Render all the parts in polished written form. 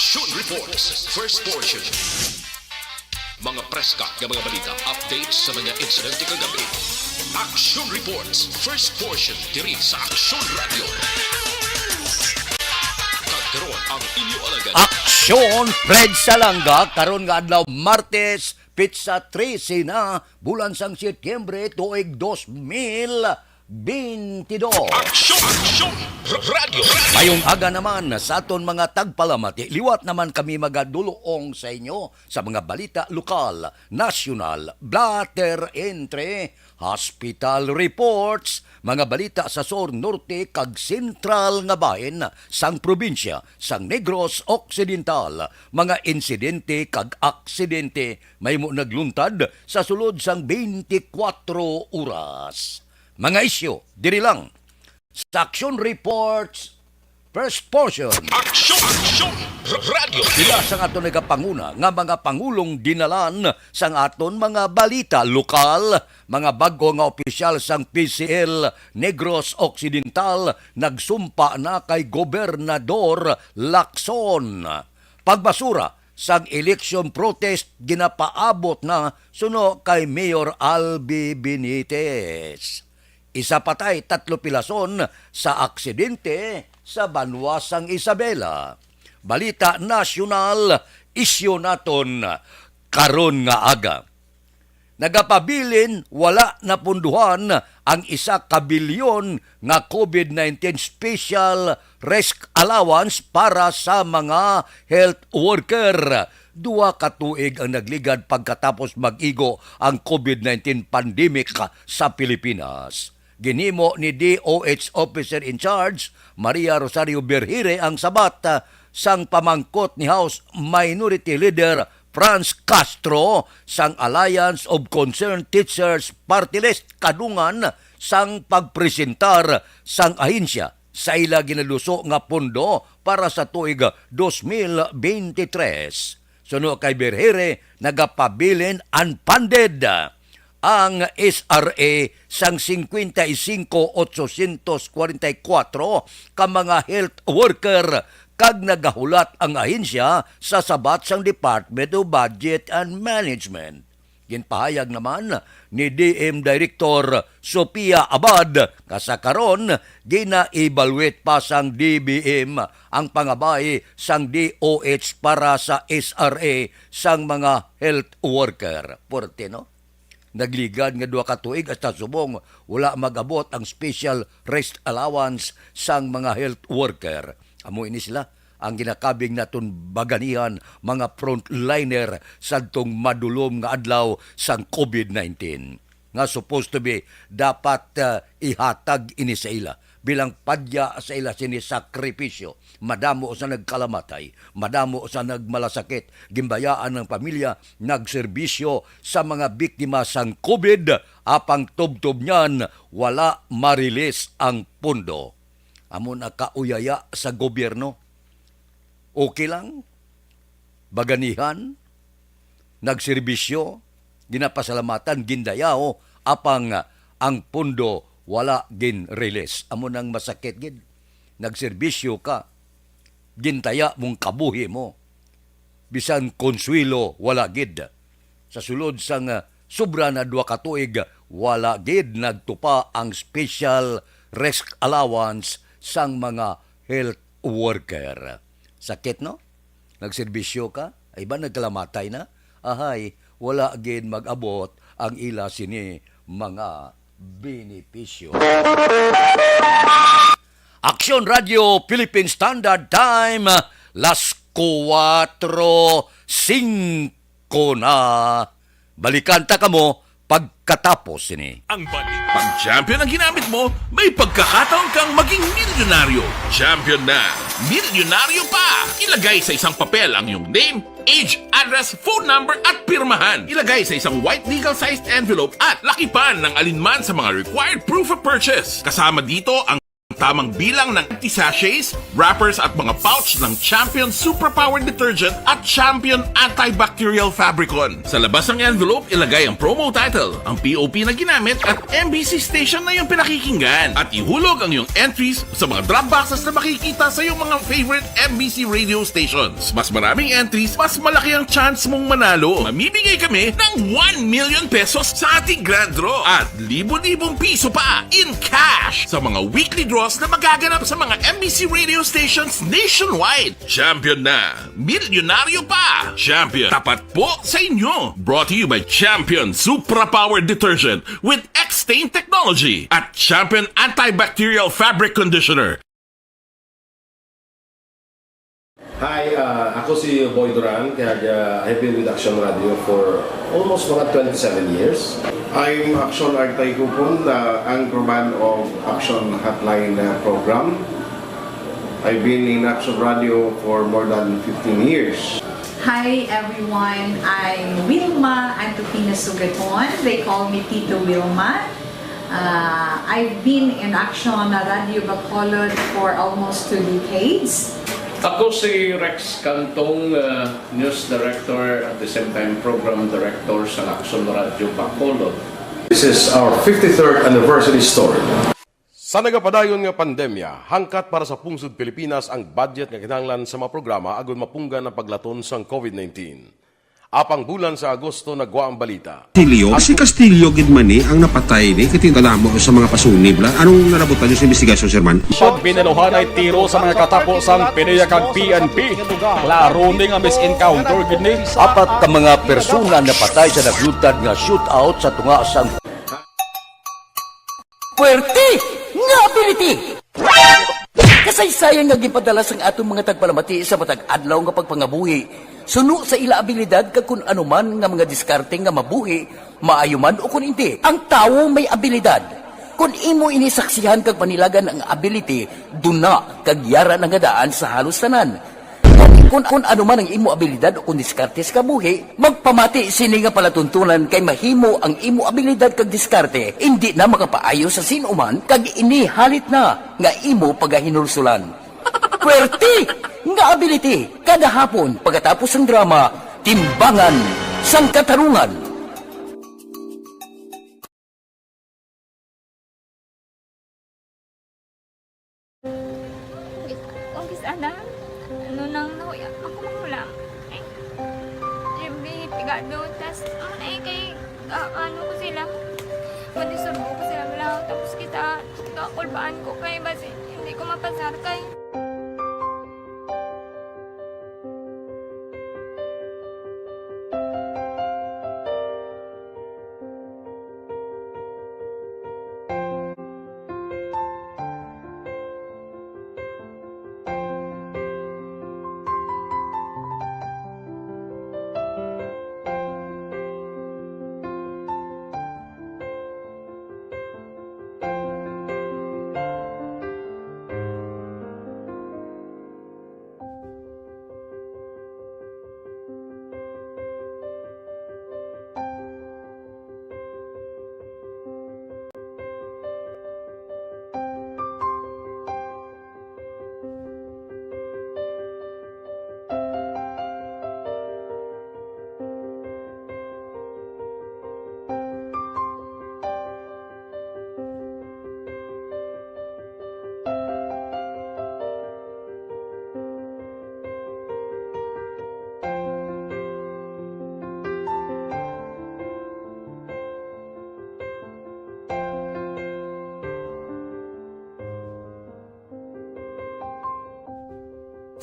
Action Reports, first portion. Mga preska ng mga balita, updates sa mga insidente kagabi. Action Reports, first portion, diri sa Action Radio. Kagkaroon ang inyo alagad. Aksyon Fred Salanga karon nga adlaw Martes Pizza 13 na bulan sang Setyembre tuig 2022. Action Radio. Mayong aga naman sa aton mga tagpalamati, liwat naman kami magadulong sa inyo sa mga balita lokal, nasyonal, blatter entre, hospital reports, mga balita sa Sur Norte kag Sentral nga bahin sang probinsya sang Negros Occidental, mga insidente kag aksidente may mo nagluntad sa sulod sang 24 oras. Mga isyo, diri lang sa Action Reports, first portion. Action Radio. Sila sang aton nagapanguna nga mga pangulong dinalan sang aton mga balita lokal, mga bago nga opisyal sang PCL Negros Occidental nagsumpa na kay Gobernador Lacson. Pagbasura sang election protest ginapaabot na suno kay Mayor Albi Benitez. Isa patay, 3 pilason sa aksidente sa Banwasang Isabela. Balita nasyonal, isyu naton karon nga aga. Nagapabilin, wala na punduhan ang 1 kabilyon nga COVID-19 Special Risk Allowance para sa mga health worker. 2 katuig ang nagligad pagkatapos mag-igo ang COVID-19 pandemic sa Pilipinas. Ginimo ni DOH Officer in Charge, Maria Rosario Berhire, ang sabat sang pamangkot ni House Minority Leader Franz Castro sang Alliance of Concerned Teachers Party List kadungan sang pagpresentar sang ahensya sa ila ginaluso nga pondo para sa tuig 2023. Suno kay Berhire, nagapabilin unfunded ang SRA sang 55,844 ka mga health worker kag nagahulat ang ahensya sa sabat sang Department of Budget and Management. Ginpahayag naman ni DM Director Sophia Abad kasakaron gina-evaluate pa sang DBM ang pangabay sang DOH para sa SRA sang mga health worker. Porte, no? Nagligad nga 2 katuig hasta subong wala magabot ang special rest allowance sang mga health worker. Amo ini sila ang ginakabing naton baganihan mga frontliner sadtong madulom nga adlaw sang COVID-19 nga supposed to be dapat ihatag ini sa ila bilang padya sa ila sini sakripisyo. Madamo sa nagkalamatay, madamo sa nagmalasakit, gimbayaan ng pamilya, nagserbisyo sa mga biktima sang COVID, apang tubtob niyan, wala marilis ang pundo. Amon kauyaya sa gobyerno, okay lang, baganihan, nagserbisyo, ginapasalamatan, gindayaw, apang ang pundo wala gin release. Amo nang masakit gid. Nagserbisyo ka, gintaya mong kabuhi mo. Bisan konsuelo wala gid. Sa sulod sang sobra na 2 katuig, wala gid nagtupa ang special risk allowance sang mga health worker. Sakit, no? Nagserbisyo ka, ay ba nagkalamatay na? Ahay, wala gid mag-abot ang ila sini mga benepisyo. Action Radio Philippine Standard Time, las 4:05 na. Balikan ta kamo pagkatapos ini. Ang balik. Pag champion ang ginamit mo, may pagkakataon kang maging milyonaryo. Champion na, milyonaryo pa! Ilagay sa isang papel ang iyong name, age, address, phone number at pirmahan. Ilagay sa isang white legal-sized envelope at lakipan ng alinman sa mga required proof of purchase. Kasama dito ang tamang bilang ng anti-sachets, wrappers at mga pouch ng Champion Superpower Detergent at Champion Antibacterial Fabricon. Sa labas ng envelope, ilagay ang promo title, ang POP na ginamit at MBC station na yung pinakikinggan. At ihulog ang iyong entries sa mga drop boxes na makikita sa iyong mga favorite MBC radio stations. Mas maraming entries, mas malaki ang chance mong manalo. Mamimigay kami ng 1 million pesos sa ating grand draw at libo-libong piso pa in cash sa mga weekly draws na magaganap sa mga MBC radio stations nationwide. Champion na, milyonaryo pa. Champion, tapat po sa inyo. Brought to you by Champion Supra-Powered Detergent with X-Stain Technology at Champion Antibacterial Fabric Conditioner. Hi, ako si Boy Duran, kaya I've been with Action Radio for almost mga 27 years. I'm Action Artay Kupon, the anchorman of Action Hotline program. I've been in Action Radio for more than 15 years. Hi everyone, I'm Wilma Antopina Sugaton. They call me Tito Wilma. I've been in Action Radio Bacolod for almost 2 decades. Ako si Rex Cantong, News Director at the same time Program Director sa Action Radio Bacolod. This is our 53rd anniversary story. Sa nagapadayon nga pandemya, hangkat para sa pungsod Pilipinas ang budget nga kinahanglan sa mga programa agud mapunggan ang paglaton sang COVID-19. Apang bulan sa Agosto nagwa ang balita. Si Castillo gidmani ang napatay ni katingkadamo sa mga pasunib. Anong narabutan niyo sa investigasyon, Sir Man? Siyod binaluhan ay tiro sa mga katapusang pinayakag PNP. Klaro ning ang misencounter gid ni. Apat ka mga persona na patay sa naglutad nga shootout sa tunga sang Puwerte nga ability! Kasaysayan nga gipadala sang atong mga tagpalamati sa matag adlaw nga pagpangabuhi. Suno sa ila abilidad kag kun anuman nga mga diskarte nga mabuhi, maayo man o kun hindi. Ang tawo may abilidad. Kung imo inisaksihan kag panilagan ang ability, duna kag yara nga daan sa halos tanan. Kung anuman ang imo abilidad o kun diskarte sa kabuhi, magpamati sini nga palatuntunan kay mahimo ang imo abilidad kag diskarte, hindi na makapaayo sa sinuman kag ini halit na nga imo pagahinulsulan. Puwerte nga ability kada hapon pagkatapos ng drama Timbangan sang Katarungan. Kung kisana, ano nang nahuya, ako mahulang. Ay, Jimmy, pigado, tas, kay, ano ko sila, madisurbo ko sila lang, tapos kita, kakulbaan ko kay, basi, hindi ko mapasar kay.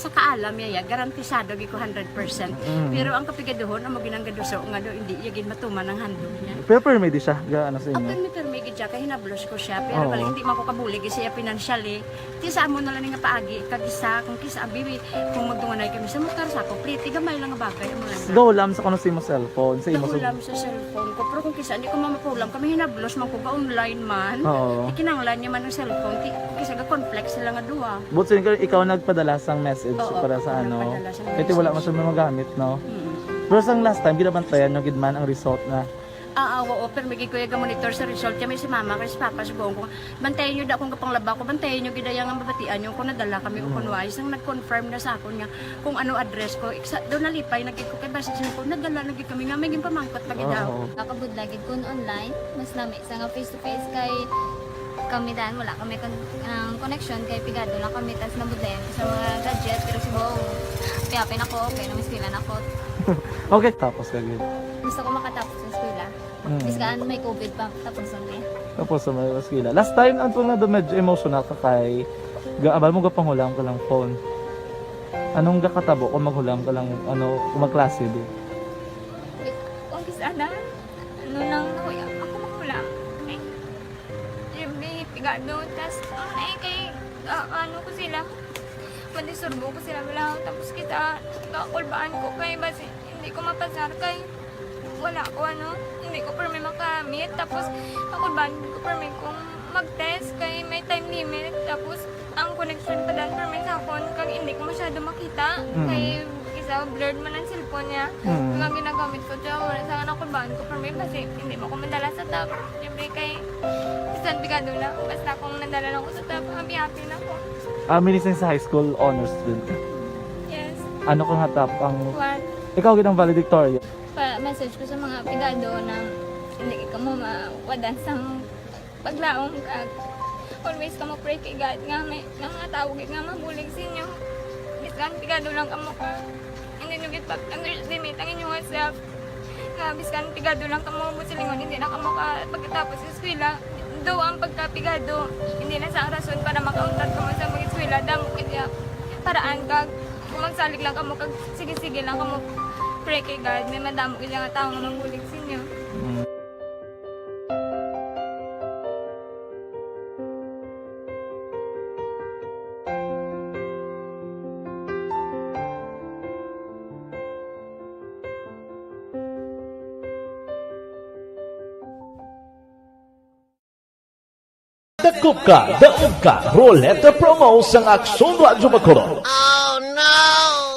Sa kaalam yaya, garantisado gi ko 100%. Pero ang kapigaduhon, ang maginanggaduso nga do hindi yagin matuman ang handog niya. Pero permedi siya, gaano sa inyo? Open me gid siya, kay hinablos ko siya. Pero bali hindi man ko kabulig siya financially. Tisa mo na lang nga paagi, kag isa, kung kisa bibi, kung magdunganay kami sa motor sa ko, pretty gamay lang nga bagay mo lang. Gawlam sa kuno sa imo cellphone, sa imo Gawlam sa cellphone ko, pero kung kisa hindi ko mamapulam, kami hinablos man ko ba online man. Oo. Ikinanglan niya man ang cellphone, kisa ga complex sila nga duha. But ikaw nagpadala sang message para sa ano. Ito wala man siya magamit, no? Pero sang last time, ginabantayan nyo gidman ang result na Oo, pero may kuya ga monitor sa result kami si mama kasi papa sa buong ko. Bantayan nyo da kung kapanglaba ko, bantayan nyo gidaya nga mabatian nyo kung nadala kami o kunwais nang nag-confirm na sa akon nga kung ano address ko. Doon nalipay, nagkik ko kay basis ko, nadala nagkik kami nga may pamangkot pag daw. Nakabudlagid ko online, mas nami sa nga face to face kay kami dahil wala kami connection kay pigado lang kami tas nabudlayan sa mga gadget pero si Bo piyapin ako okay na miskilan ako. Okay, tapos kagid. Gusto ko makatapos sa eskwela. Biskaan may COVID pa tapos na. Tapos sa may eskwela. Last time antong na medyo emotional ka kay abal mo gapanghulam ka lang phone. Anong gakatabo kung maghulam ka lang kung magklase di? Kung kisana nang nakuya ako maghulam. Pigado, tas kay ano ko sila madisurbo ko sila lang tapos kita kakulbaan ko kay basi hindi ko mapasar kay wala ko hindi ko permi makamit tapos kakulbaan ko permi kung mag-test kay may time limit tapos ang connection pa dan permi sa phone kag hindi ko masyado makita kay isa blurred man ang cellphone niya kaya ginagamit ko siya wala sa kakulbaan ko permi basi hindi mo ko madala sa tab siyempre kay isang bigado lang basta kung nadala lang ko sa tab happy na ako. Minister sa high school honor student. Yes. Ano kang hatap ang... What? Ikaw ginang valedictorian. Message ko sa mga pigado na hindi ka mo mawadan sang paglaong kag always ka mo pray kay God nga may mga tawag nga mabulig sa inyo. Biskan pigado lang ka mo ka. Hindi nyo get underestimate ang inyong self. Nga biskan pigado lang ka mo busilingon hindi na ka mo ka pagkatapos sa eskwela. Do ang pagkapigado hindi na sa rason para makauntat ka mo sa mga eskwela damo kaya paraan kag kung magsalig lang ka mo kag sige lang ka mo pray kay God may madamo kaya nga tao nga mabulig sa inyo. Dakop ka, daog ka, Roleta Promo sang Aksyon Radyo Bacolod. Oh no!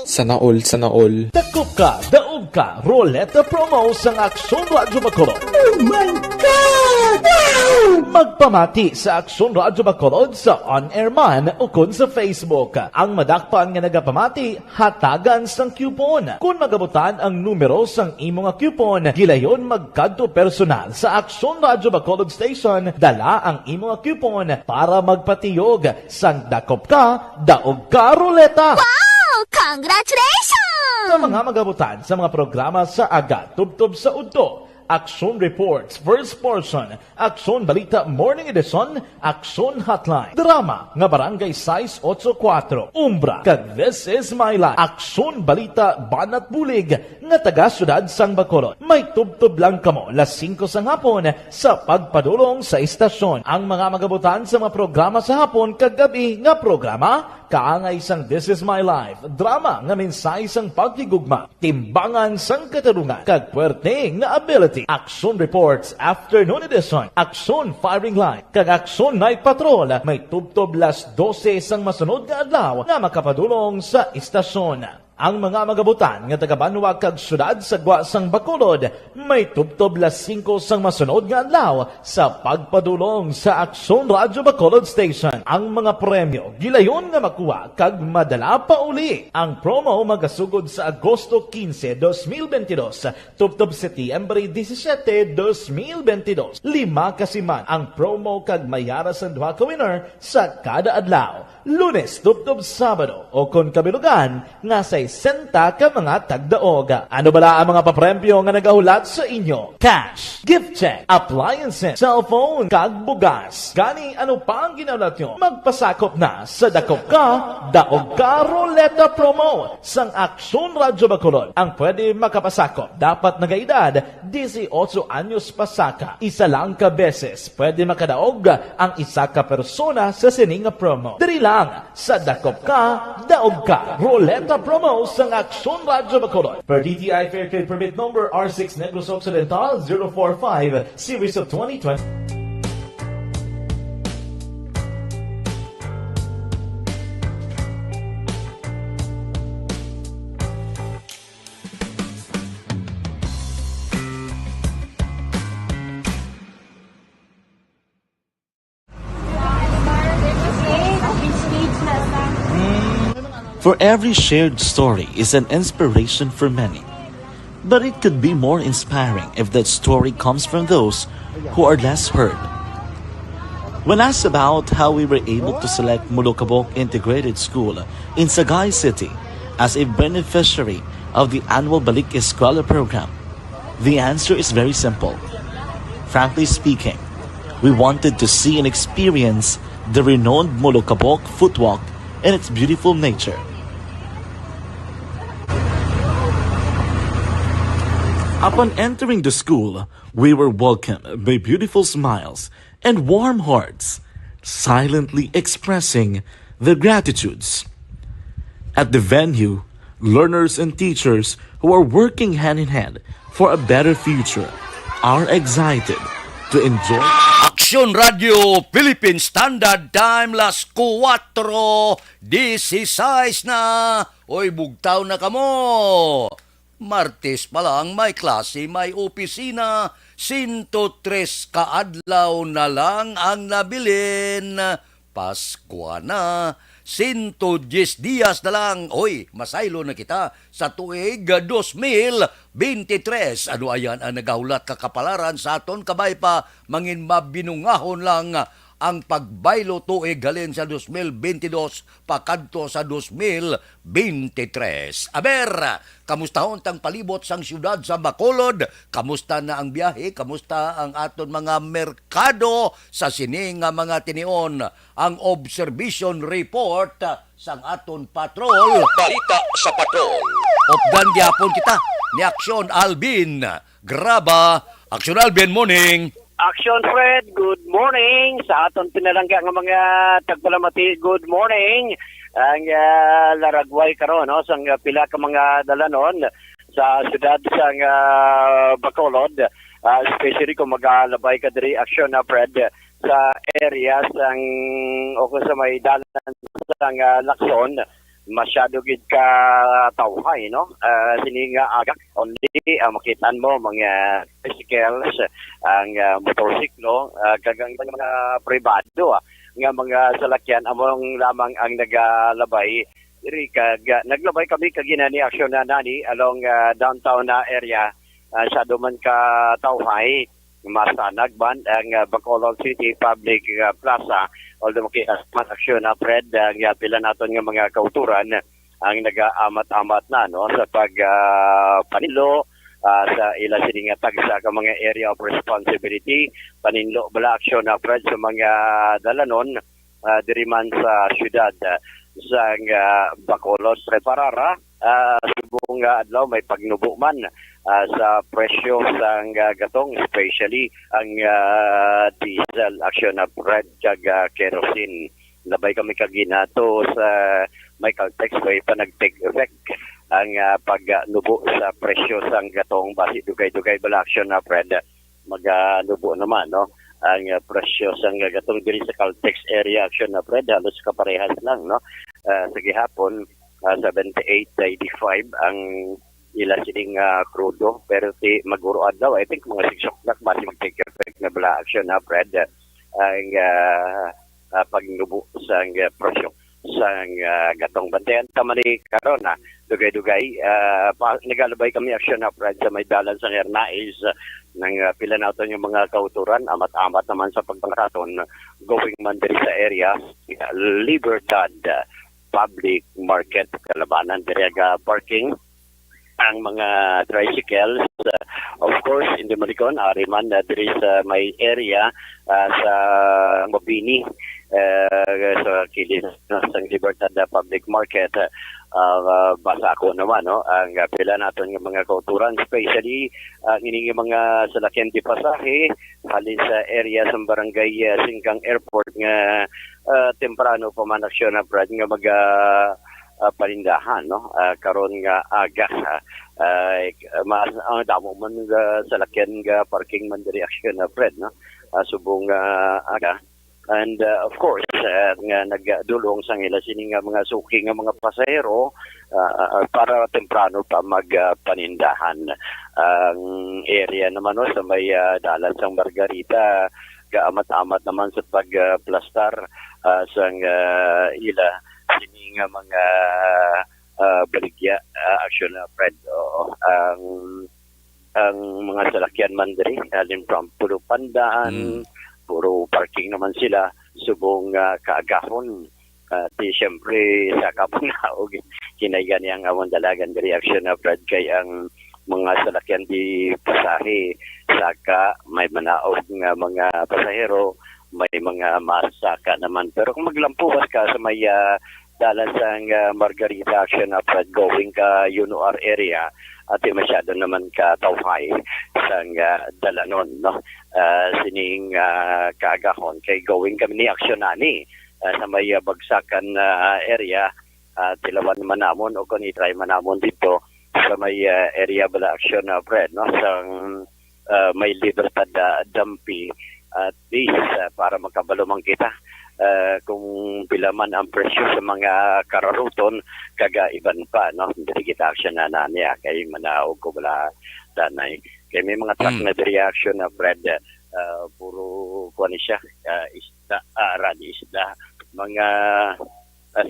Sana all. Dakop ka, daog ka, Roleta Promo sang Aksyon Radyo Bacolod. Oh my God! Wow! Magpamati sa Aksyon Radyo Bacolod sa on-air man o kun sa Facebook. Ang madakpan nga nagapamati, hatagan sang coupon. Kung magabutan ang numero sang imong coupon, gilayon magkadto personal sa Aksyon Radyo Bacolod Station, dala ang imong coupon para magpatiyog sang dakop ka, daog ka, Roleta. Wow! Congratulations! Sa mga magabutan sa mga programa sa Aga Tubtob sa Udto, Aksyon Reports, First Portion, Aksyon Balita Morning Edition, Aksyon Hotline, Drama nga Barangay 684, Umbra, kag This Is My Life, Aksyon Balita Banat Bulig, nga taga-syudad sang Bacolod. May tubtob lang kamo las 5 sang hapon sa pagpadulong sa istasyon. Ang mga magabutan sa mga programa sa hapon kag gabi nga programa, kaangay sang This Is My Life, drama nga mensahe sang pagkigugma, timbangan sang katarungan, kag puwerte nga ability, Aksyon Reports Afternoon Edition, Aksyon Firing Line, kag Aksyon Night Patrol, may tubtob las 12 sang masunod nga adlaw nga makapadulong sa istasyon. Ang mga magabutan nga taga-Banwa kag syudad sa Gwa sang Bacolod, may tubtob las 5 sang masunod nga adlaw sa pagpadulong sa Aksyon Radyo Bacolod Station. Ang mga premyo gilayon nga makuha kag madala pa uli. Ang promo magasugod sa Agosto 15, 2022, tubtob Setyembre 17, 2022. 5 kasiman ang promo kag mayara sa duha ka winner sa kada adlaw. Lunes, tubtob Sabado o kon kabilugan nga sa 60 ka mga tagdaog. Ano bala ang mga papremyo nga nagahulat sa inyo? Cash, gift check, appliances, cellphone, kag bugas. Gani ano pa ang ginahulat nyo? Magpasakop na sa Dakop Ka, Daog Ka Roleta Promo sang Aksyon Radyo Bacolod. Ang pwede makapasakop dapat nagaedad 18 anyos pasaka. Isa lang ka beses pwede makadaog ang isa ka persona sa sining promo. Diri lang sa Dakop Ka, Daog Ka Roleta Promo sang Aksyon Radyo Bacolod. Per DTI Fair Trade Permit Number R6 Negros Occidental 045 Series of 2020. For every shared story is an inspiration for many. But it could be more inspiring if that story comes from those who are less heard. When asked about how we were able to select Mulukabok Integrated School in Sagay City as a beneficiary of the annual Balik Eskwela program, the answer is very simple. Frankly speaking, we wanted to see and experience the renowned Mulukabok footwalk and its beautiful nature. Upon entering the school, we were welcomed by beautiful smiles and warm hearts, silently expressing their gratitudes. At the venue, learners and teachers who are working hand in hand for a better future are excited to enjoy Aksyon Radio Philippine Standard Time las 4:16 na. Oy, bugtaw na kamo. Martes pa lang may klase, may opisina. 103 kaadlaw na lang ang nabilin. Pasko na. 110 días na lang. Oy, masaylo na kita sa tuig 2023. Ano ayan ang nagahulat kakapalaran sa aton kabay pa mangin mabinungahon lang ang pagbaylo tuig galin sa 2022 pakadto sa 2023. Aber, kamusta tang palibot sang syudad sa Bacolod? Kamusta na ang biyahe? Kamusta ang aton mga merkado sa sini nga mga tinion? Ang observation report sang aton patrol. Balita sa patrol. Opdan gyapon kita ni Aksyon Alvin. Graba, Aksyon Alvin, morning. Action Fred, good morning. Sa aton pinalangga nga mga tagpalamati, good morning. Ang laragway karon no sang pila ka mga dalanon sa siyudad sang Bacolod, especially kung magalabay ka diri Action na Fred sa area sang o kung sa may dalan sang Lacson. Masyado gid ka tawhay no sini nga agak only makitaan mo mga bicycles ang motorsiklo kagang ibang mga pribado nga mga salakyan among lamang ang nagalabay diri kag naglabay kami kaginani aksyon na nani along downtown na area sa duman ka tawhay masanag ban ang Bacolod City Public Plaza although makiasman aksyon na Fred ang pila naton nga mga kauturan ang nagaamat-amat na no sa pag panilo sa ila sini nga tagsa ka mga area of responsibility paninlo bala aksyon na Fred sa mga dalanon diri man sa syudad sa Bacolod Preparara subong adlaw may pagnubo man sa presyo sang gatong especially ang diesel aksyon na Fred kag kerosene labay kami kaginato sa may Caltex way pa nag-take effect ang pagnubo sa presyo sang gatong basi dugay-dugay bala aksyon na Fred magnubo naman no ang presyo sang gatong diri sa Caltex area aksyon na Fred halos kaparehas lang no sa gihapon 78.85 ang ila sining krudo pero ti maguro adlaw I think mga 6 o'clock basi mag-take effect na bala action na Fred ang pagnubo sa presyo sa gatong bantayan tamani karon dugay-dugay nagalabay kami action na Fred sa may dalan sa Hernais nang pila naton yung mga kauturan amat-amat naman sa pagpangkaton going man diri sa area Libertad Public Market kalabanan diri parking ang mga tricycles of course in the Malicon ariman diri sa may area sa Mabini sa kilis sa Libertad Public Market basa ako naman no ang pila naton ng mga kauturan especially ining mga salakyan di pasahe halin sa area sa barangay Singkang Airport nga temprano pa man aksyon na Brad nga mag panindahan no karon nga aga mas ang damo man nga salakyan nga parking man diri aksyon na Fred no subong aga and of course nga nagdulong sang ila sini nga mga suki nga mga pasahero para temprano pa magpanindahan ang area naman no sa may dalan sang Margarita kaamat-amat naman sa pagplastar sang ila sini nga mga baligya action na Fred. Oo. Ang mga salakyan man diri alin from puro pandaan, puro parking naman sila subong kaagahon. Di siyempre sa kapunaog kinaigan yang awang dalagan diri action na Fred kay ang mga salakyan di pasahe saka may manaog nga mga pasahero, may mga masaka naman. Pero kung maglampuwas ka sa may dalan sang Margarita action na Fred going ka UNOR area at masyado naman ka tawhay sang dalanon, no? Sining kaagahon kay going kami ni action nani sa may bagsakan area tilawan naman namon o kung itry man namon dito sa may area bala action na Fred, no? Sang may Libertad Dampi at least para magkabalumang kita kung pila man ang presyo sa mga kararuton kagaiban pa, no? Diri kita action na niya kay manaog ko bala danay kay may mga truck na reaction na Fred puro kuan siya isda radi isda mga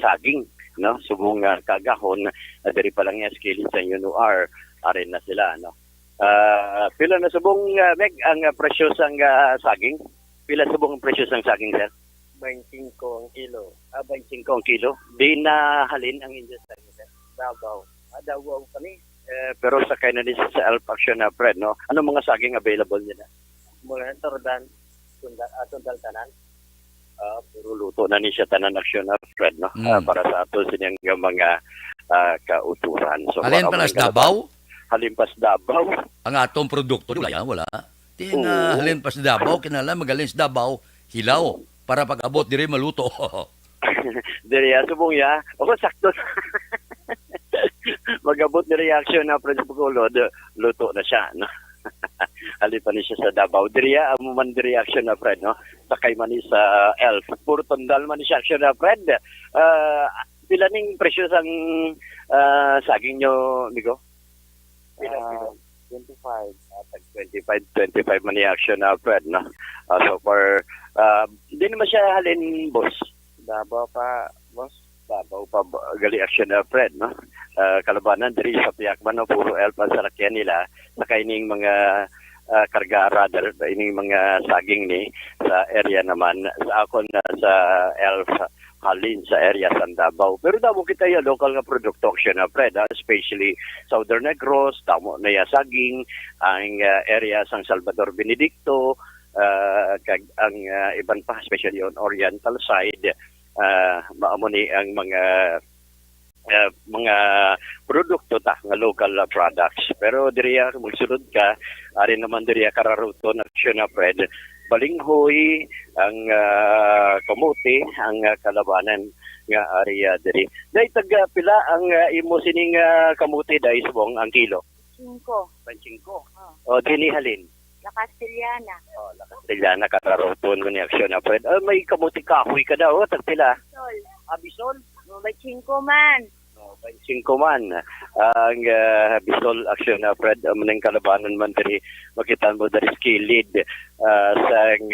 saging, no? Subong kagahon diri pa lang skill sa UNOR arin na sila, no? Pila na subong meg ang presyo sang saging? Pila subong ang presyo sang saging, sir? 25 ang kilo. 25 ang kilo. Di na halin ang inyo saging, sir? Davao. Davao kami. Pero sakay na din sa Elf Action na Fred, no? Ano mga saging available niya na? Mula Tordan, Sundal Tanan. Puro luto na ni siya tanan action na Fred, no? Para sa ato sinyang mga kauturan. So, Halin pa nas Davao? Halin pas Davao. Ang atong produkto wala. Ting halin pas Davao kinala magaling sa Davao hilaw para pag-abot diri maluto. Diri subong ya. Ako sakto. Mag-abot ni reaction na Fred Pagulod, luto na siya, no? Halin pa ni siya sa Davao. Diri amo man di reaction na Fred, no? Sakay man ni sa Elf. Puro tondal man ni siya action na Fred. Pila ning presyo sang saging nyo, Migo? 25. 25 man ni action na Fred, no? So far, hindi naman siya halin, boss. Davao pa, boss. Davao pa gali action na Fred, no? Kalabanan, diri sa Piakman, no? Puro elf ang salakyan nila. Saka ining mga karga radar, ining mga saging ni sa area naman. Sa ako na sa elf halin sa area sa Davao. Pero damo kita yung local nga product auction na Fred, especially Southern Negros, damo na ya saging, ang area sang Salvador Benedicto, kag ang iban pa, especially on Oriental side, maamo ni ang mga produkto ta nga local products. Pero diriya magsunod ka, ari naman diriya kararuto na action na Fred, balinghoy, ang kamote, ang kalabanan nga area diri. Dai taga pila ang imo sining kamote dai subong ang kilo? 5. 25. O dinhi halin? La Castellana. La Castellana kararuton mo ni action na Fred. May kamote kahoy ka daw, tag pila? Sol. Bisol? 25 man. 25 man. Ang Bisol action na Fred, manang kalabanan man diri, makita mo diri skilid sang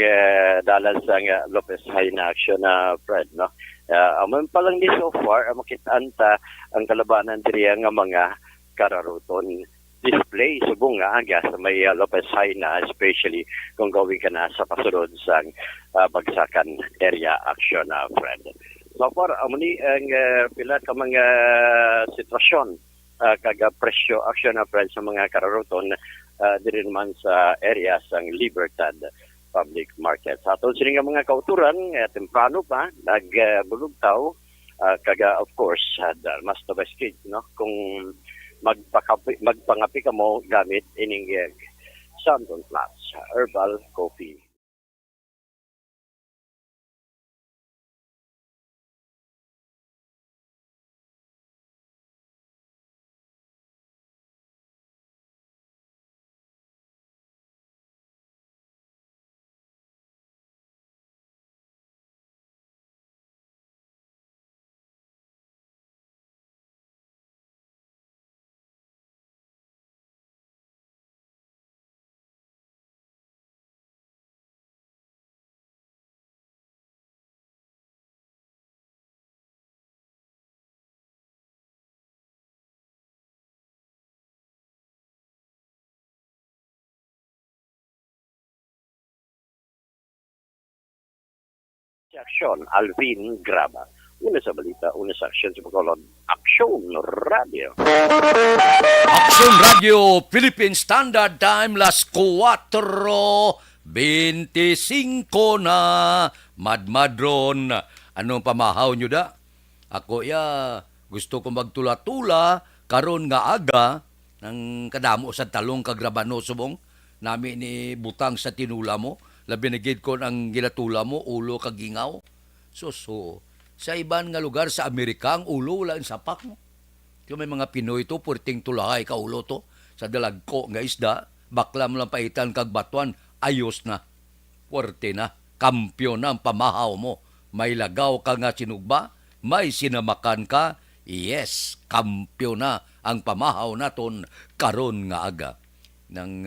dalan sang Lopez High na action na Fred, no? Amon pa lang ni so far, makitaan ta ang kalabanan diri nga mga kararuton display subong nga sa may Lopez High na, especially kung gawin ka na sa pasunod sang bagsakan area action na Fred. So far, amuni ang pila ka mga sitwasyon kaga presyo action na Fred sa mga kararuton diri naman sa area sang Libertad Public Market. Sa aton sini nga mga kauturan, temprano pa nagbulugtaw kaga of course mas tabastig, no? Kung magpangapi ka mo gamit ining Sandon Plus Herbal Coffee. Si Aksyon, Alvin Graba. Una sa balita, una sa aksyon sa Bacolod. Aksyon Radio. Aksyon Radio, Philippine Standard Time, las 4:25 na. Madmadron. Anong pamahaw nyo da? Ako gusto ko magtula-tula karon nga aga ng kadamo sa talong kagrabano subong. Nami ni butang sa tinula mo. Labi na gid ko ang gilatula mo, ulo kagingaw. So, sa iban nga lugar sa Amerika, ang ulo wala ang sapak mo. Kung may mga Pinoy to, purting tulahay ka ulo to. Sa dalagko nga isda, bakla mo lang paitan kag batuan, ayos na. Puerte na, kampyon na ang pamahaw mo. May lagaw ka nga sinugba, may sinamakan ka, yes, kampyon na ang pamahaw naton karon nga aga. Nang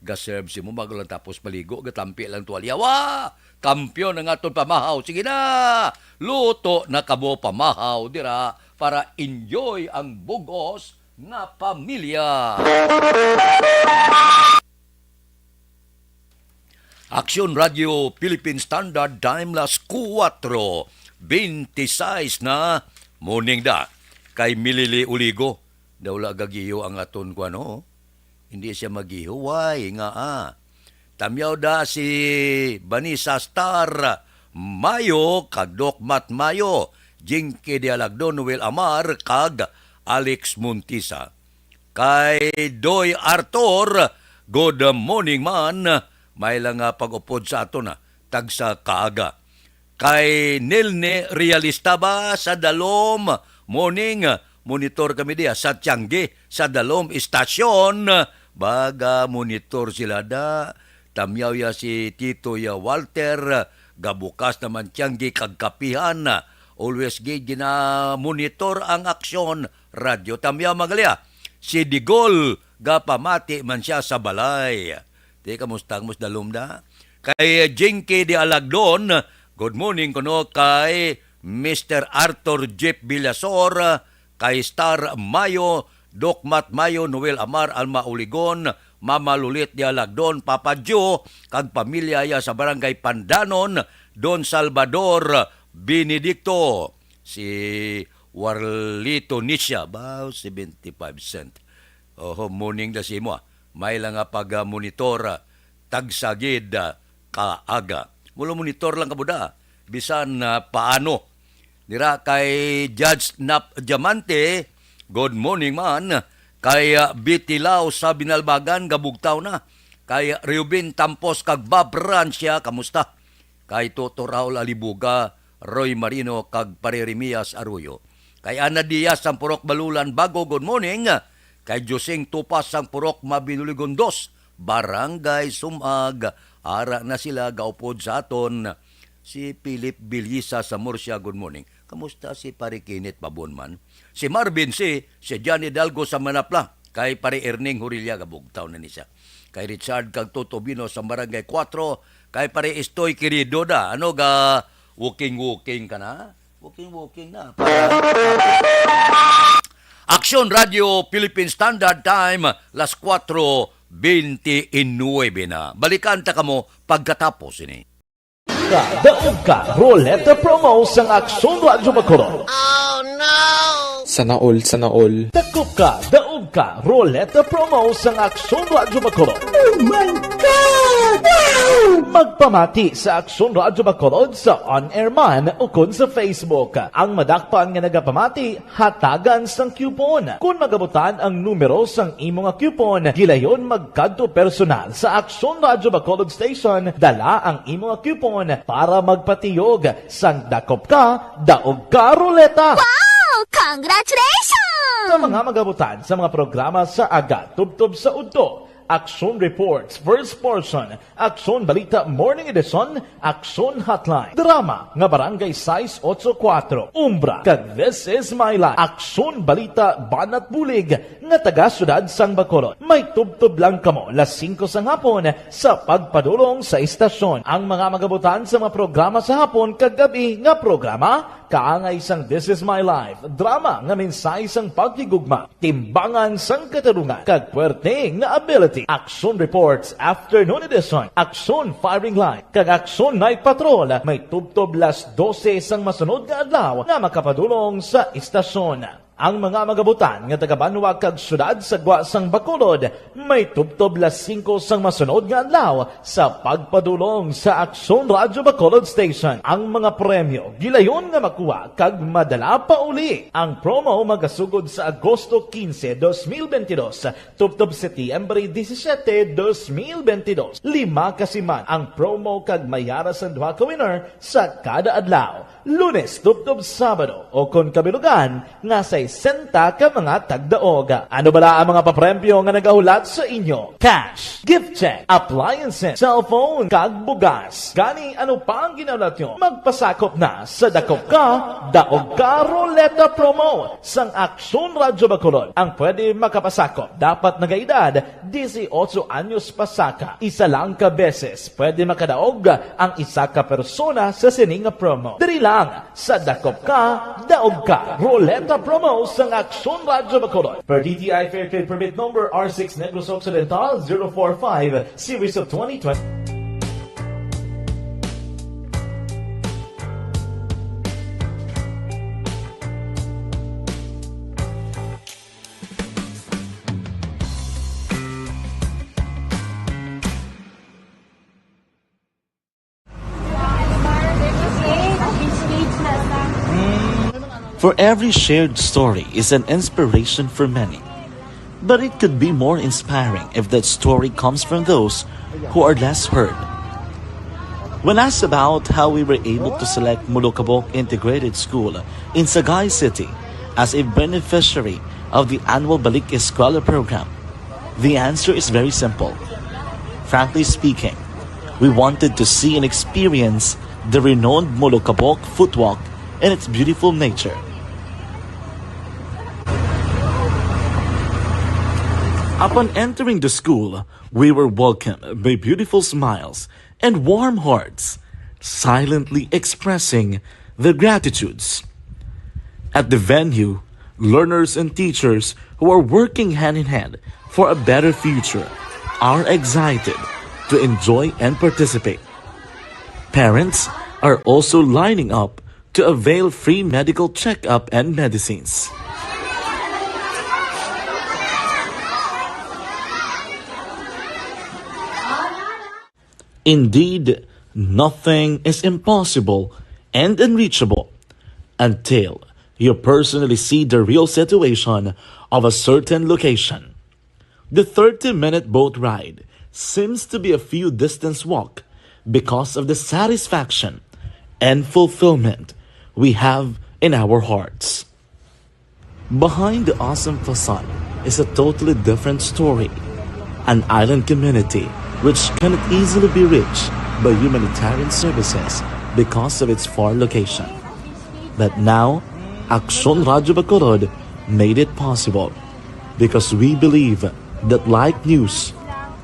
gaserve si mo bago lang tapos maligo, gatampi lang tuwalya. Wa! Kampyon ng aton pamahaw. Sige na! Luto na kamo pamahaw dira para enjoy ang bugos na pamilya. Aksyon Radio Philippine Standard Time las 4:26 na morning da. Kay Milili Uligo. Daw la gagiyo ang aton ko ano. Hindi siya maghihuway nga Tamyaw da si Vanessa Star Mayo, kag Doc Matt Mayo, Jinky Dialagdo, Noel Amar, kag Alex Montisa. Kay Doy Arthur, good morning man, may lang pag-upod sa ato na, tagsa kaaga. Kay Nilne Realista ba sa Dalom, morning, monitor kami diya sa Tiangge, sa Dalom Istasyon, baga monitor sila da. Tamyaw ya si Tito ya Walter, gabukas naman Tiangge kagkapihan, always gina-monitor ang Aksyon Radio. Tamyaw magalya, si Digol, gapamati man siya sa balay. Di kamustang mus Dalom da. Kay Jinky de Alagdon, good morning kuno kay Mr. Arthur Jeep Villasor, kay Star Mayo, Doc Matt Mayo, Noel Amar, Alma Uligon, Mama Lulit di Alagdon, Papa Joe, kag pamilya ya sa Barangay Pandanon, Don Salvador Benedicto, si Warlito Nisha, about 75 cent. Morning da si mo. May lang pag-monitor, tagsagid kaaga. Mula monitor lang kabuda, bisan paano. Dira kay Judge Nap Diamante, good morning man. Kay Bitilaw sa Binalbagan, gabugtaw na. Kay Reuben Tampos kag Bob Rancia, kamusta? Kay Toto Raul Alibuga, Roy Marino kag Parerimias Arroyo. Kay Ana Diaz ang Purok Balulan Bago, good morning. Kay Joseng Tupas ang Purok Mabinuligon 2, Barangay Sumag, ara na sila gaupod sa aton. Si Philip Bilyisa sa Murcia, good morning. Kamusta si Pare Kinit Babonman? Si Marvin si Johnny Dalgo sa Manapla. Kay Pare Erning Hurilya, gabugtaw na niya. Kay Richard kag Totobino sa Barangay 4. Kay Pare Estoy Querido da. Ano ga walking ka na? Walking na. Aksyon Radio Philippine Standard Time las 4:29 na. Balikan ta kamo pagkatapos ini. Daog ka, Roleta Promo sa Aksyon Radio Bacolod. Oh no! Sana all. Daog ka, Roleta Promo sa Aksyon Radio Bacolod. Oh my God! Wow! Magpamati sa Aksyon Radio Bacolod sa on-air man o kun sa Facebook. Ang madakpan nga nagapamati, hatagan sang coupon. Kung magabutan ang numero sang imo nga coupon, gilayon magkadto personal sa Aksyon Radio Bacolod Station, dala ang imo nga coupon para magpatiyog sang dakop ka, daog ka, Roleta. Wow! Congratulations! Sa mga magabutan sa mga programa sa Aga, Tubtob sa Udto, Aksyon Reports, First Portion, Aksyon Balita Morning Edition, Aksyon Hotline, Drama, nga Barangay 684, Umbra, kag This Is My Life, Aksyon Balita Banat Bulig, nga taga-syudad sang Bacolod. May tubtob lang kamo, las 5 sang hapon, sa pagpadulong sa istasyon. Ang mga magabutan sa mga programa sa hapon, kag gabi nga programa, kaangay sang This Is My Life, drama nga mensahe sang pagkigugma, timbangan sang katarungan, kag puwerte nga ability. Action Reports Afternoon Edition, Action Firing Line, kag Action Night Patrol, may tubtob las 12 sang masunod nga adlaw nga makapadulong sa istasyon. Ang mga magabutan nga taga-Banwa kag syudad sa Gwa sang Bacolod may tubtob las 5 sang masunod nga adlaw sa pagpadulong sa Aksyon Radyo Bacolod Station. Ang mga premyo gilayon nga makuha kag madala pa uli. Ang promo magasugod sa Agosto 15, 2022 tubtob Setyembre 17, 2022. 5 kasiman ang promo kag mayara sa 2 ka winner sa kada adlaw. Lunes tubtob Sabado o kon kabilugan nga sa 60 ka mga tagdaoga. Ano bala ang mga papremyo nga nagahulat sa inyo? Cash, gift check, appliances, cellphone, kag bugas. Gani ano pa ang ginahulat nyo? Magpasakop na sa Dakop Ka, Daog Ka Roleta Promo sang Aksyon Radyo Bacolod. Ang pwede makapasakop dapat nagaedad 18 anyos pasaka. Isa lang ka beses pwede makadaog ang isa ka persona sa sining nga promo. Diri lang sa Dakop Ka, Daog Ka Roleta Promo sang Aksyon Radyo Bacolod. Per DTI Fair Trade Permit Number R6 Negros Occidental 045 Series of 2020. For every shared story is an inspiration for many. But it could be more inspiring if that story comes from those who are less heard. When asked about how we were able to select Mulukabok Integrated School in Sagay City as a beneficiary of the annual Balik Eskwela program, the answer is very simple. Frankly speaking, we wanted to see and experience the renowned Mulukabok footwalk and its beautiful nature. Upon entering the school, we were welcomed by beautiful smiles and warm hearts, silently expressing their gratitudes. At the venue, learners and teachers who are working hand in hand for a better future are excited to enjoy and participate. Parents are also lining up to avail free medical checkup and medicines. Indeed, nothing is impossible and unreachable until you personally see the real situation of a certain location. The 30-minute boat ride seems to be a few distance walk because of the satisfaction and fulfillment we have in our hearts. Behind the awesome facade is a totally different story. An island community which cannot easily be reached by humanitarian services because of its far location. But now, Aksyon Radyo Bacolod made it possible because we believe that like news,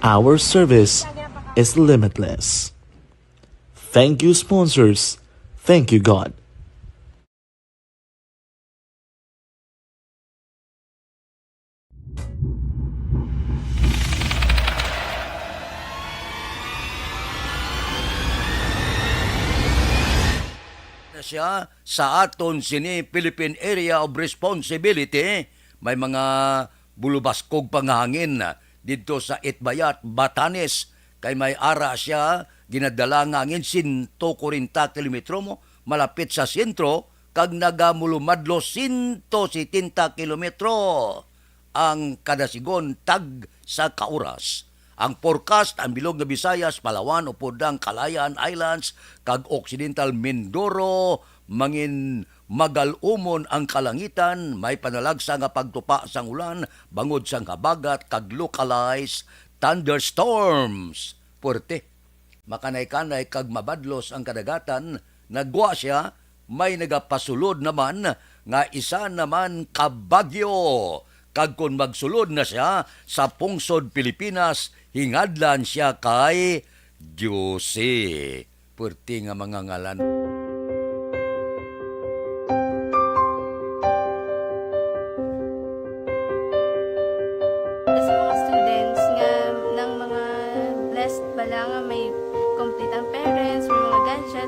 our service is limitless. Thank you, sponsors. Thank you, God. Siya sa aton sini Philippine Area of Responsibility, may mga bulubaskog pangahangin dito sa Itbayat, Batanes, kay may ara siya ginadala nga hangin 140 kilometro mo malapit sa sentro kag nagamulumadlo 170 kilometro ang kadasigon tag sa kauras. Ang forecast, ang bilog na Visayas, Palawan, upod ang Calayan Islands, kag Occidental Mindoro, mangin magalumon ang kalangitan, may panalagsa nga pagtupa sang ulan, bangod sang habagat, kag localized thunderstorms. Puerte, makanay-kanay kag mabadlos ang kadagatan, nagwa siya, may nagapasulod naman, nga isa naman kabagyo. Kag kung magsulod na siya sa pungsod Pilipinas, hingadlan siya kay Jose. Purti nga mga ngalan.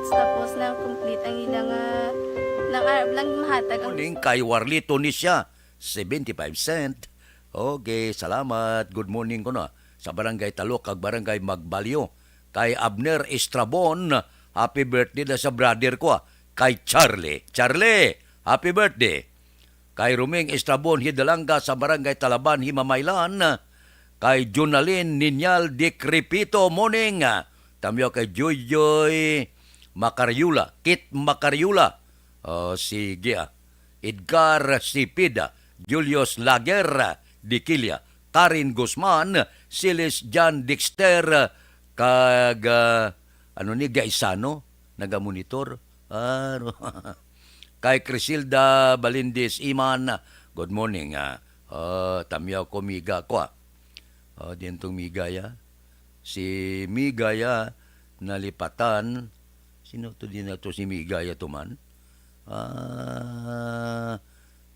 months tapos na complete ang ilang lang mahatag ang Morning kay Warlito ni siya, 75 cent. Okay, salamat. Good morning ko na. Sa Barangay Talok, kag Barangay Magbalyo. Kay Abner Estrabon, happy birthday na sa brother ko. Kay Charlie. Charlie, happy birthday. Kay Ruming Estrabon, Hidalanga sa Barangay Talaban, Himamaylan. Kay Junalyn Ninyal Di Crepito, morning. Tamyo kay Joy Macaryula, Kit Macaryula. Sige. Edgar Sipida, Julius Lager, Dikilia, Karin Guzman, Silis Jan Dexter, kag Gaisano, nagamonitor. Kay Crisilda Balindis Iman, good morning. Tamyaw ko miga ko. Diyan tong Migaya. Si Migaya nalipatan. Sino to din na to si Migaya to man?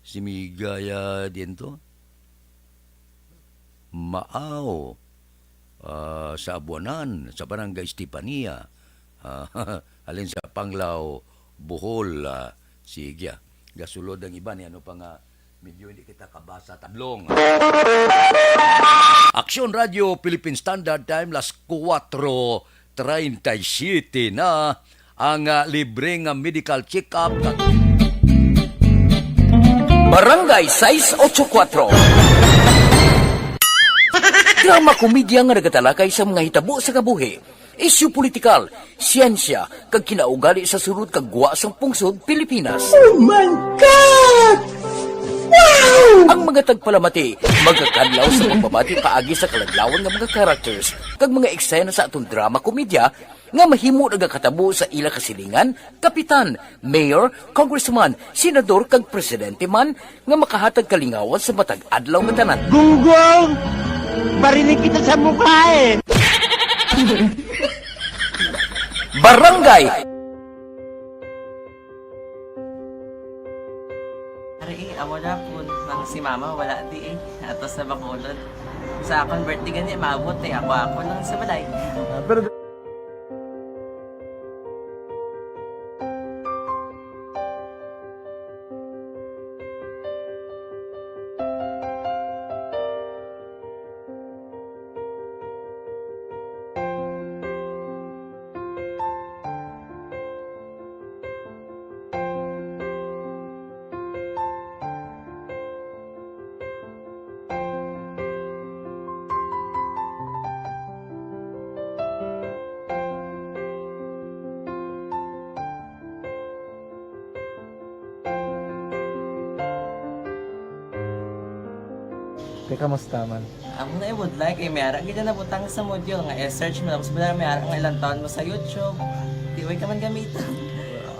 Si Migaya din to. Maaw. Sa Abuanan, sa Barangay Estepania. Alin sa Panglao, Bohol. Sige. Gasulod ang iba ni ano pa nga medyo hindi kita kabasa tablong. Aksyon Radio Philippine Standard Time las 4:37 na ang libreng medical check-up. Barangay 684. Drama komedya nga nagatalakay sa mga hitabo sa kabuhi. Isyu politikal, siyensya, kag kinaugali sa surut kag guwa sang pungsod Pilipinas. Oh my God! Wow! Ang mga tagpalamati, magkakadlaw sa pagbabati paagi sa kalaglawan ng mga characters kag mga eksena sa atong drama komedya nga mahimo nagakatabo sa ila kasilingan, kapitan, mayor, congressman, senador kag presidente man nga makahatag kalingawan sa matag adlaw nga tanan. Gunggong! Barinig kita sa mukha eh! Barangay! Ari, amo na po. Nang si mama, wala di eh. Atos na Bacolod. Sa akong birthday gani, maabot eh. Ako lang sa balay. Pero kamusta man? Ako na would like eh, mayara gina na butang sa module nga search mo tapos bala mayara nga ilang taon mo sa YouTube. Di ka man gamitan.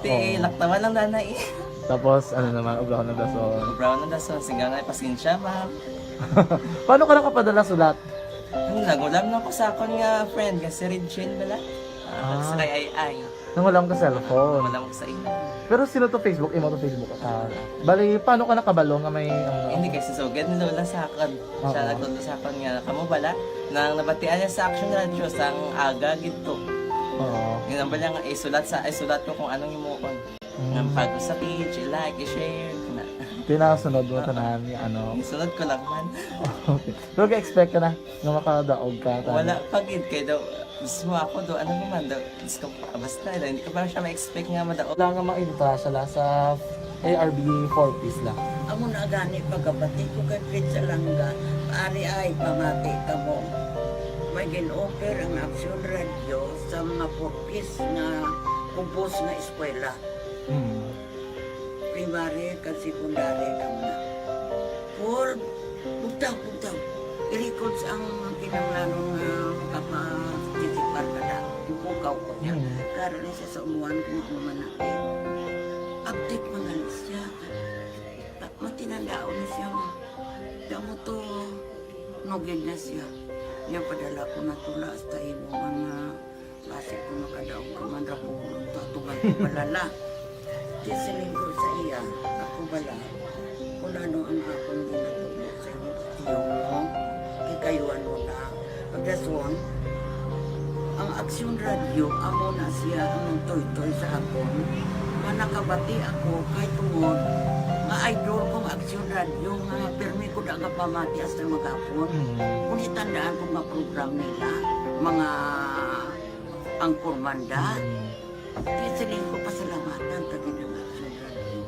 Di laktaman lang nanay. Tapos ano naman, ubraw ng dason. Ubraw ng dason, sigang na pasensya ma'am. Paano ka nakapadala sulat? Nagulam na ko sa akon nga friend nga si Regine bala. Sa kay ay. Nangulam ka cellphone. Nangulam ko sa ina. Pero sino to Facebook? Imo to Facebook. Bali, paano ka nakabalo nga may... Hindi kasi sugad ni Lola sa akin. Siya nagtulo sa akin nga, kamo bala, nang nabatian niya sa Action Radio sang aga gito. Oo. Yun ang bala nga, isulat ko kung anong imukon. Ang pag sa page, i-like, i-share. Pinasunod mo tanan ni ano? Isunod ko lang man. Okay. Pero ka-expect ka na nga makadaog ka? Wala, pag-id kayo daw. Gusto mo ako do, ano naman daw, gusto ko, basta daw, hindi ko ba siya ma-expect nga madaog. Wala nga ma-invita siya sa ARB 4-piece lang. Amo na gani pagkabati ko kay Pizza Langga, paari ay pamati ka mo. May gin-offer ang Action Radio sa mga 4-piece na kumpos na eskwela. Primary kag secondary kam na. For bugtaw. Ilikod sa ang kinanglanong kapag-titikbar ka na. Ipukaw ko niya. Karoon siya sa umuan kung ako manakit. Update mo na siya. Matinandao na siya. Damo to, nugid na siya. Niya padala ko na tula hasta imo mga base ko makadaog ka man ra po tatugan ko balala. Di silingkod sa iya, ako bala. Kung ano ang akong ginatulo sa iyo mo, kayo ano na. Pagdaswang, ang Aksyon Radio, amo na siya ang toy-toy sa akon. Manakabati ako kay tungod nga idol kong Aksyon Radio nga permi ko daga pamati hasta magapon. Kung itandaan ko nga program nila, mga angkor manda, kisiling ko pasalamatan tagi ng Aksyon Radio.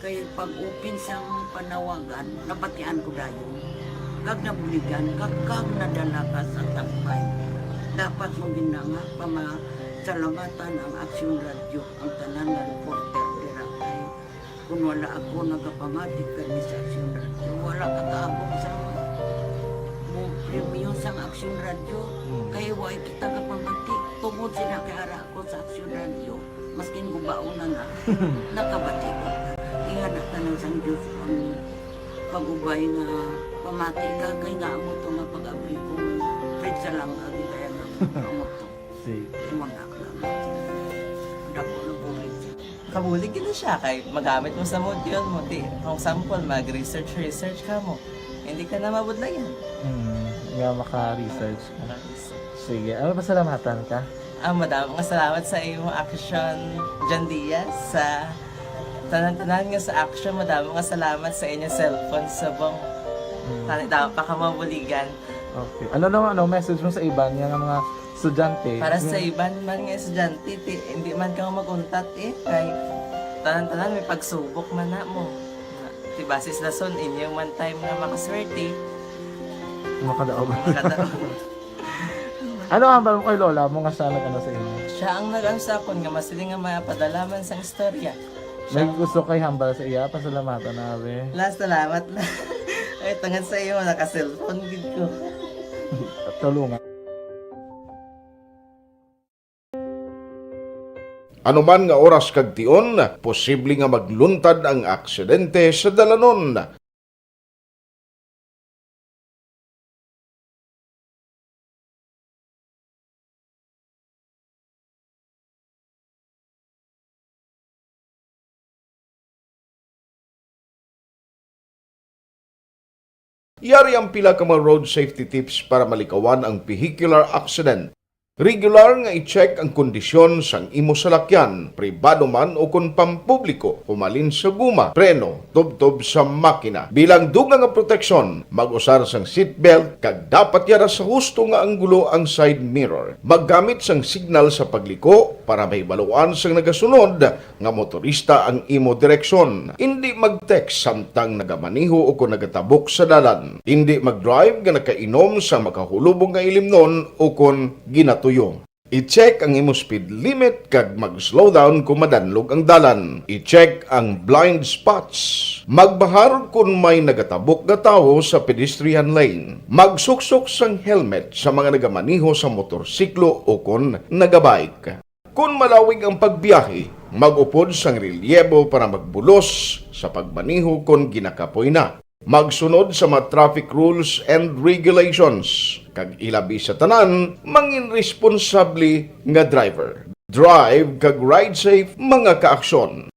Kaya pag-upin sang panawagan, nabatian ko dayon. Kag nabuligan, kag nadala ka sa takpay. Dapat mo ginanga pamasalamatan ang Aksyon Radio, ang tanan nga reporter dira kay kung wala ako nagapamatik kami sa Aksyon Radio, wala kakaabong sa premium sa Aksyon Radio, kaya wala kita kapamatik tungod sila kay ara ako sa Aksyon Radio, maskin gubauna na nakabati ko. Ihanak na ng San Diyos ang pag-ubay nga pamati ka kay nga mo ito nga pag-abay ko Fred sa lang agi kaya nga mo ito imunak lang dako na bulig Kabulig gina siya kay magamit mo sa module mo. Kung sample, mag-research ka mo. Hindi ka na mabudlayan. Nga maka-research ka. Sige, ano pasalamatan ka? Madaming salamat sa iyong action, John Diaz, sa tanan-tanan nga sa action. Madaming salamat sa inyong cellphone sa bong. Dapat pa ka mabuligan. Okay. Ano message mo sa iban nga mga estudyante? Para sa iban man nga estudyante, hindi man ka maguntat kay tanan-tanan may pagsubok man na mo. Basis lason, inyong man time nga makaswerte. Makadaog. Ano ang mo kay Lola mo nga sa nag-ano sa inyo? Siya ang nag-ansakon nga masiling nga mapadalaman sa istorya. May gusto kay hambal sa iya, pasalamatan nabe. Last salamat na. Ay, tangan sa iyo, naka-cellphone gid ko. Tulungan. Anuman nga oras kag tion, posible nga magluntad ang aksidente sa dalanon. Yari ang pila ka mga road safety tips para malikawan ang vehicular accident. Regular nga i-check ang kondisyon sang imo salakyan, pribado man o kung pampubliko, pumalin sa guma, preno, tubtob sa makina. Bilang dugang nga proteksyon, mag-usar sang seatbelt, kag dapat yara sa husto nga anggulo ang side mirror. Maggamit sang signal sa pagliko para may baluan sang nagasunod nga motorista ang imo direksyon. Hindi mag-text samtang nagamaniho o kung nagatabok sa dalan. Hindi mag-drive nga nakainom sa makahulubong nga ilimnon o kung ginatuyo. I-check ang imo speed limit kag mag-slow down kung madanlog ang dalan. I-check ang blind spots. Magbahar kung may nagatabok nga tawo sa pedestrian lane. Magsuksok sang helmet sa mga nagamaniho sa motorsiklo o kung nagabike. Kung malawig ang pagbiyahe, mag-upod sang relyebo para magbulos sa pagmaniho kung ginakapoy na. Magsunod sa mga traffic rules and regulations. Kag ilabi sa tanan, mangin responsable nga driver. Drive kag ride safe mga kaaksyon.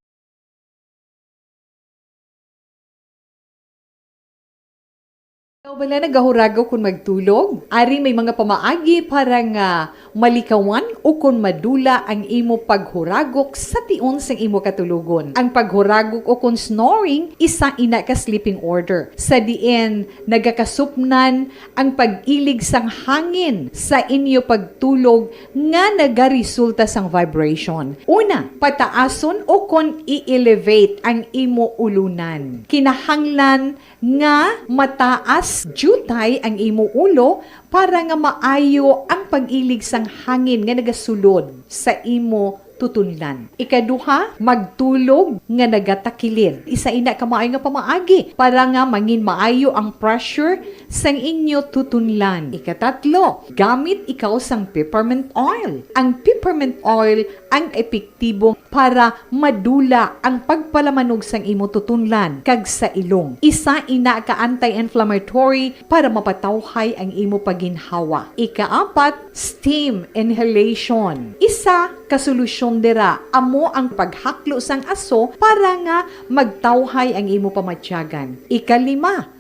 Wala nagahuragaw kung magtulog. Ari may mga pamaagi para nga malikawan o kung madula ang imo paghuragok sa tion sang imo katulugon. Ang paghuragok o kung snoring, isa ina ka sleeping order. Sa diin, nagakasupnan ang pag-ilig sang hangin sa inyo pagtulog nga nagaresulta sang vibration. Una, pataason o kung i-elevate ang imo ulunan. Kinahanglan nga mataas jutay ang imo ulo para nga maayo ang pag-ilig sang hangin nga nagasulod sa imo tutunlan. Ikaduha, magtulog nga nagatakilid. Isa ina ka maayo nga pamaagi para nga mangin maayo ang pressure sang inyo tutunlan. Ikatatlo, gamit ikaw sang peppermint oil. Ang peppermint oil ang epektibo para madula ang pagpalamanog sang imo tutunlan kag sa ilong. Isa ina ka anti-inflammatory para mapatawhay ang imo paginhawa. Ikaapat, steam inhalation. Isa ka solusyon dira amo ang paghaklo sang aso para nga magtawhay ang imo pamatyagan. Ikalima,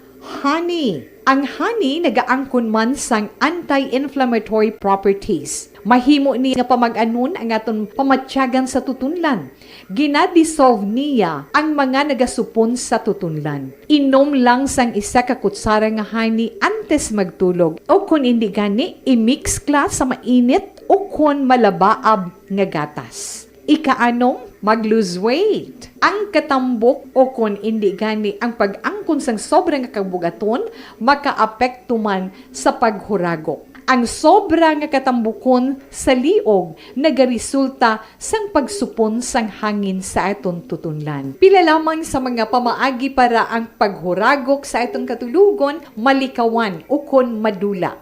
honey. Ang honey nagaangkon man sang anti-inflammatory properties. Mahimo ni nga pamag-anon ang aton pamatyagan sa tutunlan. Ginadissolve niya ang mga nagasupon sa tutunlan. Inom lang sang isa ka kutsara nga honey antes magtulog. O kung hindi gani, i-mix class sa mainit o kung malabaab nga gatas. Ikaanom, mag-lose weight. Ang katambok o kung hindi gani ang pag-angkon sang sobrang kabugaton, makaapekto man sa paghuragok. Ang sobra nga katambukon sa liog nagaresulta sang pagsupon sang hangin sa aton tutunlan. Pila lamang sa mga pamaagi para ang paghuragok sa aton katulugon, malikawan o kon madula.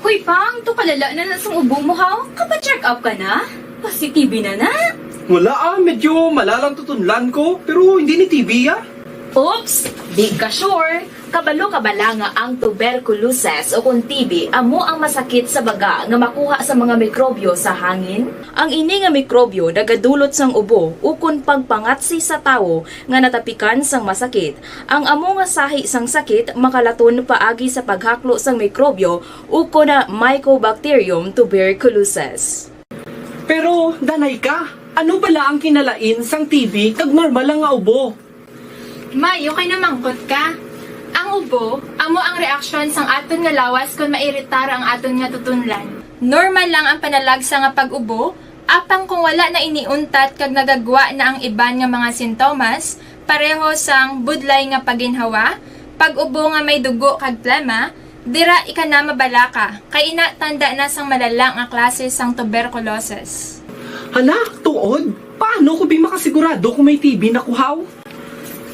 Hoy, Pang, to palala na nasang ubo mo, ha? Kapa-check up ka na? Positive na na? Wala medyo malalang tutunlan ko, pero hindi ni TB Oops! Di ka sure. Kabalo-kabala nga ang tuberculosis o kung TB amo ang masakit sa baga nga makuha sa mga mikrobyo sa hangin. Ang ini nga mikrobyo nagadulot sang ubo ukon pagpangatsi sa tawo nga natapikan sang masakit. Ang amo nga sahi sang sakit makalaton paagi sa paghaklo sang mikrobyo ukon na Mycobacterium tuberculosis. Pero, danay ka, ano bala ang kinalain sang TB kag normal lang nga ubo? Mayo kay namangkot ka. Ang ubo, amo ang reaksyon sang aton nga lawas kung mairitar ang aton nga tutunlan. Normal lang ang panalagsa nga pag-ubo, apang kung wala na iniuntat kag nagagwa na ang iban nga mga sintomas, pareho sang budlay nga paginhawa, pag-ubo nga may dugo kag plema, dira ika na mabala ka, kay ina tanda na sang malalang nga klase sang tuberculosis. Hala, tuod? Paano ko makasigurado kung may TB na kuhaw?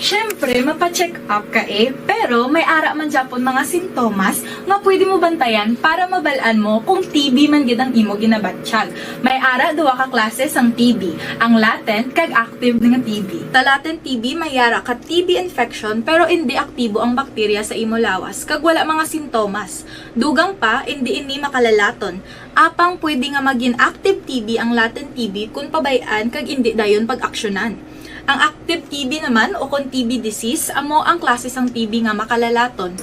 Siyempre, mapacheck up ka pero may ara man Japon mga sintomas nga pwede mo bantayan para mabalaan mo kung TB man gid ang imo ginabatsyag. May ara duwa ka klase sang TB, ang latent kag active nga TB. Ta latent TB may ara ka TB infection pero hindi aktibo ang bakterya sa imo lawas kag wala mga sintomas. Dugang pa hindi ini makalalaton. Apang pwede nga maging active TB ang latent TB kung pabayaan kag hindi dayon pag-aksyonan. Ang active TB naman o kung TB disease, amo ang klase sang TB nga makalalaton.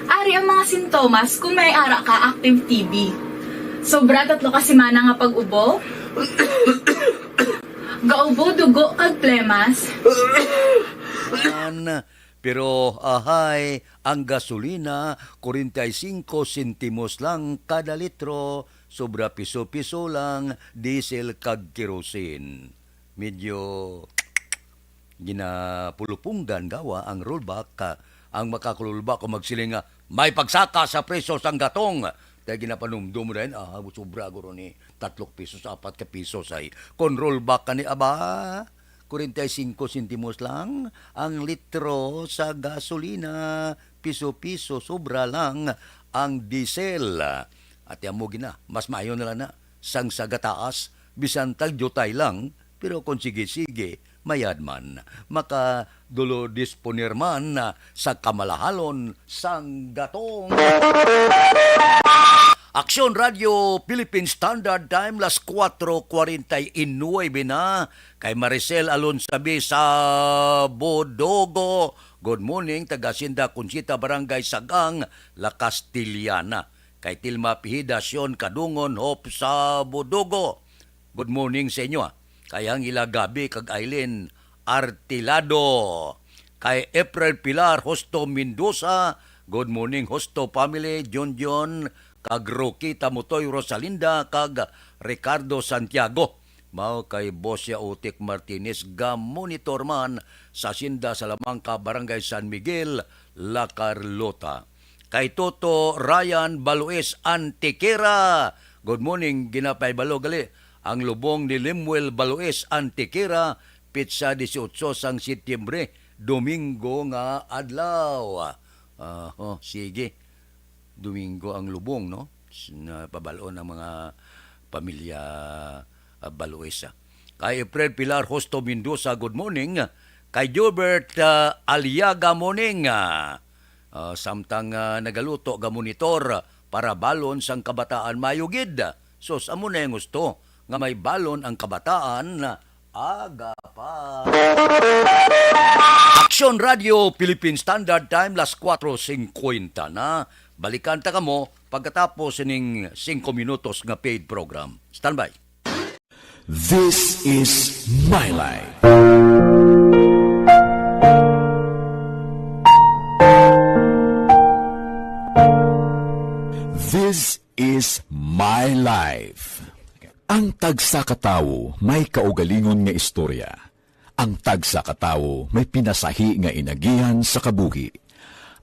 Ari ang mga sintomas kung may ara ka active TB. Sobra 3 ka semana nga pag-ubo. Gaubo, dugo, kag plemas. Pero ahay, ang gasolina, 45 sentimos lang kada litro, sobra piso-piso lang, diesel kag kerosene. Medyo ginapulupunggan gawa ang rollback ang makakululback kung magsiling nga may pagsaka sa presyo sang gatong dahil ginapanumdum rin sobra guro ni 3 pesos 4 ka pesos ay kung rollback ka ni aba 45 sentimos lang ang litro sa gasolina piso-piso sobra lang ang diesel at yan mo gina mas maayo nila na sang sagataas bisan tag jutay lang pero kung sige-sige mayad man, makadulo disponer man sa kamalahalon sang gatong. Aksyon Radio Philippine Standard Time las 4:49 na kay Maricel Alonsabi sa Bodogo. Good morning, taga Sinda Conchita Barangay Sagang, La Castillana. Kay Tilma Pihidasyon Kadungon Hope sa Bodogo. Good morning sa inyo Kayang Ilagabi kag Aileen Artilado. Kay April Pilar Hosto Mendoza. Good morning Hosto family. John kag Rokita Mutoy Rosalinda kag Ricardo Santiago. Mao kay Bosya Utik Martinez ga-monitor man sa Sinda Salamangka Barangay San Miguel, La Carlota. Kay Toto Ryan Balues Antiquera. Good morning ginapay balo gali. Ang lubong ni Lemuel Balues Antiquera, pizza 18 sang Setyembre, Domingo nga adlaw. Sige. Domingo ang lubong, no? Pabalo ng mga pamilya Balues. Kay Fred Pilar Hosto Mendoza, good morning. Kay Gilbert Aliaga morning. Samtang nagaluto ga monitor para balon sang kabataan mayugid. So, amo na yung gusto nga may balon ang kabataan Aga pa. Action Radio Philippine Standard Time, las 4:50 na. Balikan ta kamo pagkatapos ning 5 minutos nga paid program. Standby. This is My Life. This is My Life. Ang tagsa katawo may kaugalingon nga istorya. Ang tagsa katawo may pinasahi nga inagihan sa kabuhi.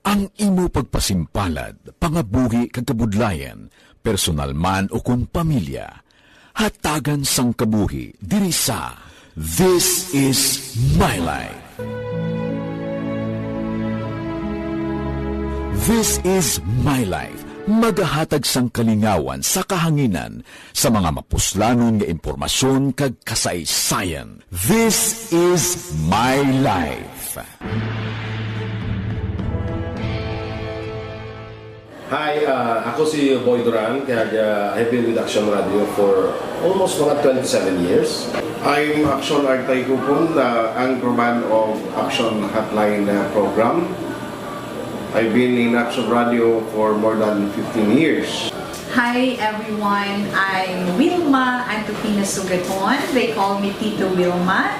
Ang imo pagpasimpalad, pangabuhi kag kabudlayan, personal man o kun pamilya, hatagan sang kabuhi diri sa This is My Life. This is My Life. Magahatag sang kalingawan sa kahanginan sa mga mapuslanon nga impormasyon kag kasaysayan. This is My Life. Hi, ako si Boy Duran, kaya I've been with Action Radio for almost mga 27 years. I'm Action Artay Kupon, the anchorman of Action Hotline program. I've been in Action Radio for more than 15 years. Hi everyone, I'm Wilma Antopina Sugaton. They call me Tito Wilma.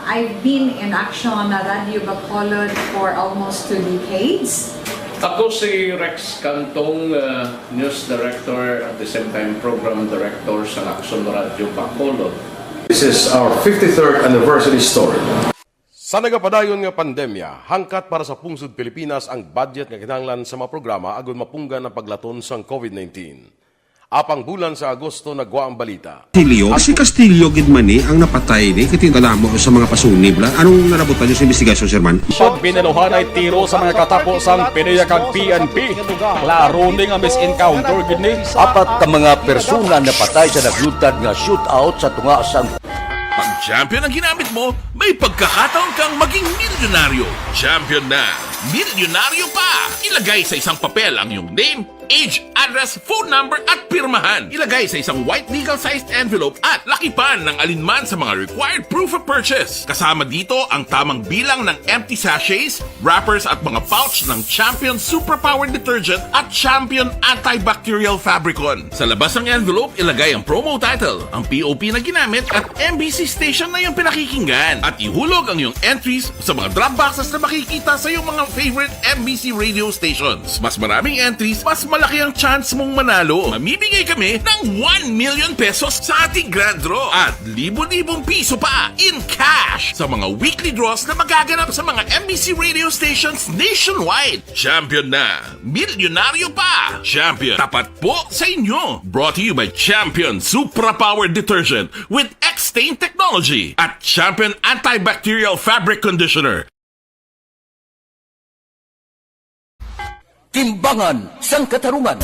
I've been in Action Radio Bacolod for almost 2 decades. Ako si Rex Cantong, News Director at the same time Program Director sa Action Radio Bacolod. This is our 53rd anniversary story. Sa nagapadayon nga pandemya, hangkat para sa pungsod Pilipinas ang budget nga kinahanglan sa mga programa agon mapunggan ang paglaton sang COVID-19. Apang bulan sa Agosto nagwa ang balita. Si Castillo gidmani ang napatay ni kitindala mo sa mga pasunib la. Anong narabutan niyo sa investigasyon, Sir Man? Pagbinuhan ay tiro sa mga katapos-ang PDEA kag PNP. Klaro ni nga misencounter gid ni. Apat ka mga persona na patay sa naglutad nga shootout sa tunga sang Pag champion ang ginamit mo, may pagkakataon kang maging milyonaryo. Champion na! Milyonaryo pa! Ilagay sa isang papel ang iyong name, age, address, phone number at pirmahan. Ilagay sa isang white legal-sized envelope at lakipan ng alinman sa mga required proof of purchase. Kasama dito ang tamang bilang ng empty sachets, wrappers at mga pouch ng Champion Superpower Detergent at Champion Antibacterial Fabricon. Sa labas ng envelope, ilagay ang promo title, ang POP na ginamit at MBC station na yung pinakikinggan. At ihulog ang iyong entries sa mga drop boxes na makikita sa iyong mga favorite MBC radio stations. Mas maraming entries, mas malaki ang chance mong manalo. Mamimigay kami ng 1 million pesos sa ating grand draw at libo-libong piso pa in cash sa mga weekly draws na magaganap sa mga MBC radio stations nationwide. Champion na! Milyonaryo pa! Champion, tapat po sa inyo! Brought to you by Champion Supra Power Detergent with X-Stain Technology at Champion Antibacterial Fabric Conditioner. Timbangan sang katarungan.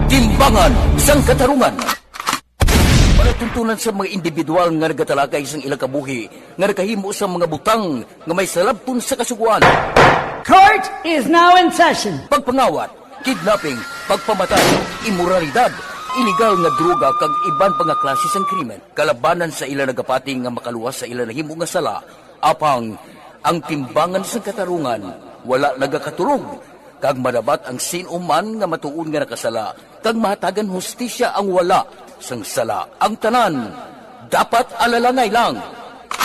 Timbangan sang katarungan. Palatuntunan sa mga individual nga nagatalakay sang ilang kabuhi nga nakahimo sa mga butang nga may salabton sa kasuguan. Court is now in session. Pagpangawat, kidnapping, pagpamatay, imoralidad, illegal nga droga kag iban pa nga klase sang krimen. Kalabanan sa ilang nagapating nga makaluwas sa ilang nahimo nga sala. Apang ang timbangan sang katarungan wala nagakatulog, kag madabat ang sinuman nga matuon nga nakasala, kag mahatagan hustisya ang wala sang sala. Ang tanan, dapat alalangay lang.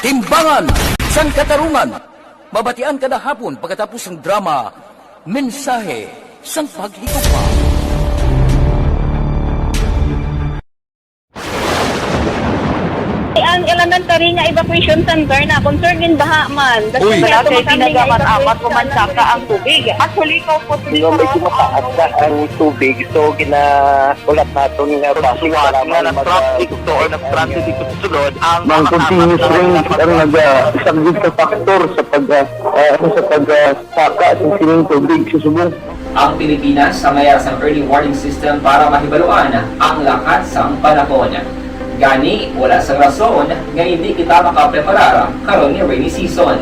Timbangan sang katarungan. Mabatian kada hapon pagkatapos ng drama, mensahe sang paghikupa. Ang elementary nga evacuation center na concern din baha man. Uy, kasi pinagamat-amat kumansaka ang tubig. Actually, ko po Medyo mataas na ang tubig. So, ginaulat natin nga pasig para traffic to or nag-traffic dito sa sulod. Ang continuous rain ang isang good factor sa pagsaka at sining tubig sa subong. Ang Pilipinas ang mayroon sa early warning system para mahibaluan ang lakas ng panahon. Gani, wala sa rason nga hindi kita makapreparar karon ni rainy season.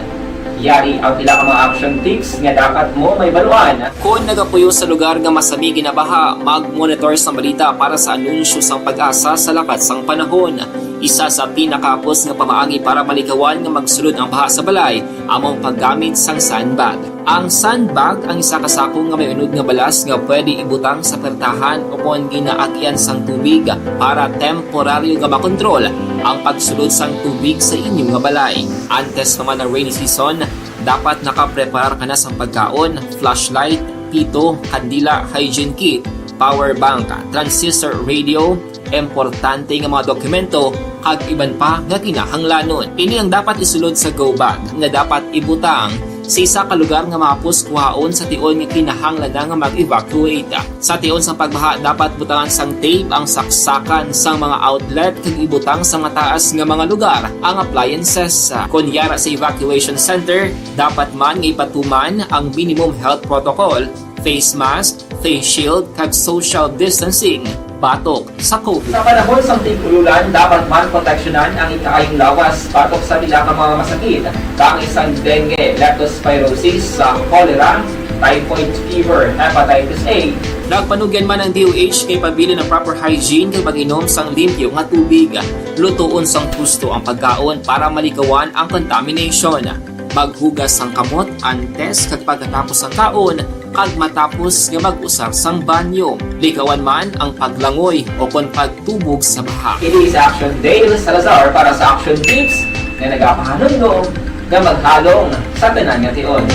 Yari ang pila ka mga action tips nga dapat mo may baluan. Kung nagapuyo sa lugar nga masabi ginabaha, mag-monitor sa balita para sa anunsyo sang pag-asa sa lakat sang panahon. Isa sa pinakapos nga pamaagi para malikawan nga magsulod ang baha sa balay, among paggamit sang sandbag. Ang sandbag ang isa ka sako nga may unod nga balas nga pwede ibutang sa pertahan o kung ginaagyan sang tubig para temporaryo nga makontrol ang pagsulod sang tubig sa inyong nga balay. Antes naman ng rainy season, dapat nakaprepare ka na sa pagkaon, flashlight, pito, kandila, hygiene kit, power bank, transistor radio, importante nga mga dokumento kag iban pa nga kinahanglanon. Ini ang dapat isulod sa go bag nga dapat ibutang sa isa ka lugar nga mapus kuhaon sa tion nga kinahanglan nga mag-evacuate. Sa tion sa pagbaha dapat butangan sang tape ang saksakan sang mga outlet kag ibutang sa mataas nga mga lugar ang appliances. Kunyara sa evacuation center, dapat man nga ipatuman ang minimum health protocol, face mask, face shield kag social distancing batok sa COVID. Sa panahon sa tig-ululan, dapat man proteksyonan ang ikaayong lawas batok sa pila ka mga masakit, kang isang dengue, leptospirosis, cholera, typhoid fever, hepatitis A. Nagpanugyan man ang DOH kay pabili ng proper hygiene kay pag-inom sang limpyo nga tubig. Lutuon sang gusto ang pagkaon para malikawan ang contamination. Maghugas sang kamot antes kag pagkatapos ang kaon kag matapos nga mag-usar sang banyo. Likawan man ang paglangoy o kon pagtubog sa baha. Kini sa Action Day ni Salazar para sa action tips nga nagapahanundong nga maghalong sa tanan nga tion.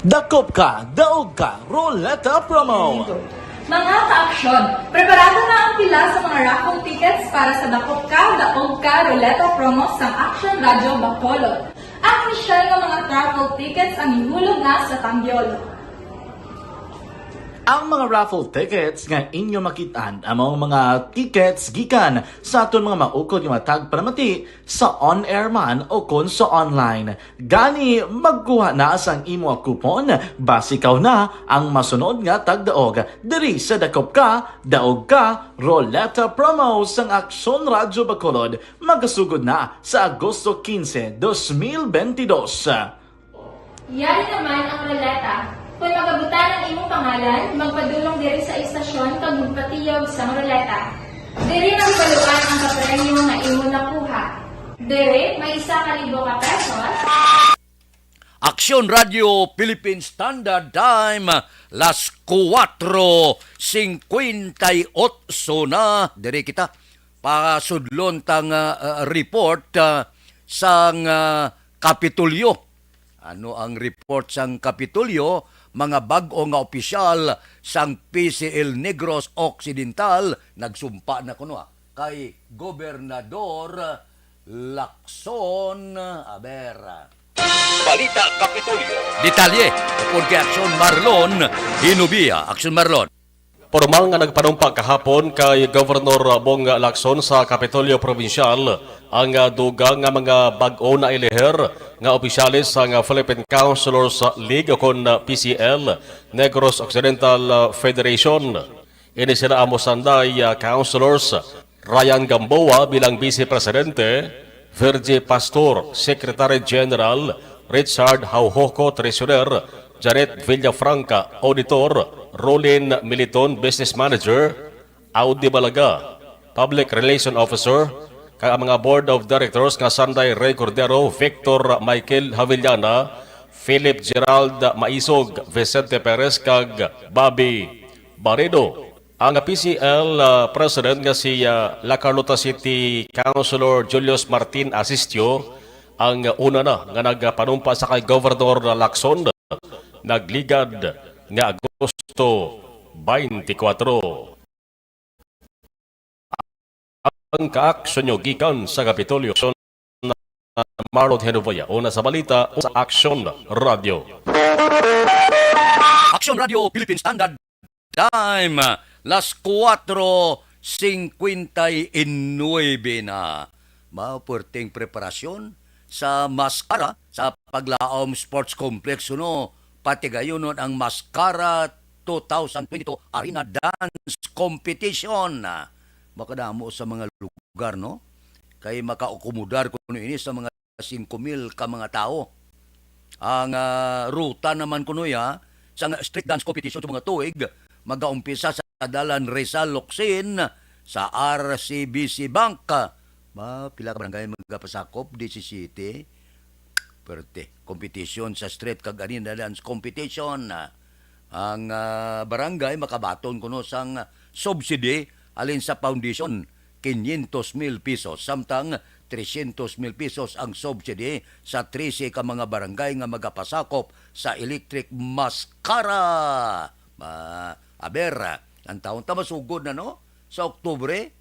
Dakop ka, daog ka, Roleta Promo! Mga ka-aksyon, preparado na ang pila sa mga raffle tickets para sa Dakop Ka, Daog Ka, Roleta Promo sa Action Radio Bacolod. Ang misyal ng mga raffle tickets ang ihulog na sa Tambiol. Ang mga raffle tickets nga inyo makitaan among mga tickets gikan sa aton mga maukod nga matag paramati sa on-air man o kon sa online. Gani magkuha na sang imo coupon base ikaw na ang masunod nga tagdaog diri sa Dakop Ka, Daog Ka, Roleta Promo sang Aksyon Radyo Bacolod magasugod na sa Agosto 15, 2022. Yari naman ang roleta. Kung magabutan ang imong pangalan, magpadulong diri sa istasyon kag magpatiyog sa roleta. Diri nang paluan ang kapremyo nga imo nakuha. Diri may 1,000 ka pesos. Aksyon Radio Philippine Standard Time, las 4:58 na. Diri kita pasudlon tang report sang Kapitolyo. Ano ang report sang Kapitolyo? Mga bag-o nga opisyal sang PCL Negros Occidental nagsumpa na kuno kay Gobernador Lacson Aber. Balita Kapitolyo. Detalye tungkol kay Aksyon Marlon Hinubia. Aksyon Marlon. Formal nga nagpanumpa kahapon kay Governor Bong Lacson sa Kapitolyo Provincial ang dugang nga mga bag-o na iliher nga opisyalis sa Philippine Councilors League o kon PCL Negros Occidental Federation. Ini sila amo sanday councilors Ryan Gamboa bilang Vice Presidente, Virgie Pastor Secretary General, Richard Hauhoko Treasurer, Janet Villafranca Auditor, Rolin Militon Business Manager, Audi Balaga Public Relation Officer, kag mga Board of Directors nga Sanday Ray Cordero, Victor Michael Havillana, Philip Gerald Maisog, Vicente Perez kag Bobby Barredo. Ang PCL President nga si La Carlota City Councilor Julius Martin Asistio ang una na nga nagpanumpa sa kay Governor Lacson nagligad nga Agosto 24. Ang kaaksyon nyo gikan sa Kapitolyo na Marlon Henovaya una sa balita sa Aksyon Radio. Aksyon Radio Philippine Standard Time, las 4:59 na. Mapuerteng preparasyon sa Mascara sa Paglaom Sports Complex no. Pati gayon ang Mascara 2022 Arena Dance Competition. Makadamo sa mga lugar no. Kay makaakomodar kuno ini sa mga 5,000 ka mga tao. Ang ruta naman kuno sa street dance competition sa mga tuig magaumpisa sa Dalan Rizal Locsin sa RCBC Bank. Pila ka barangay magapasakop? 17. Perte. Competition sa street kag anin dance competition. Ang barangay makabaton kuno sang subsidy alin sa foundation 500,000 pesos samtang 300,000 pesos ang subsidy sa 13 ka mga barangay nga magapasakop sa electric maskara. Ang taon ta masugod na no? Sa Oktubre,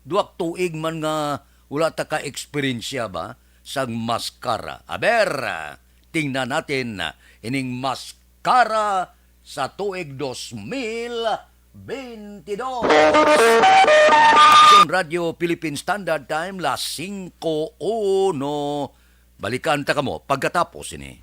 duwak tuig man nga wala ta ka eksperyensya ba sang maskara. Tingnan natin ining maskara sa tuig 2022. Action Radio Philippine Standard Time, las 5:01. Balikan ta kamo pagkatapos ini.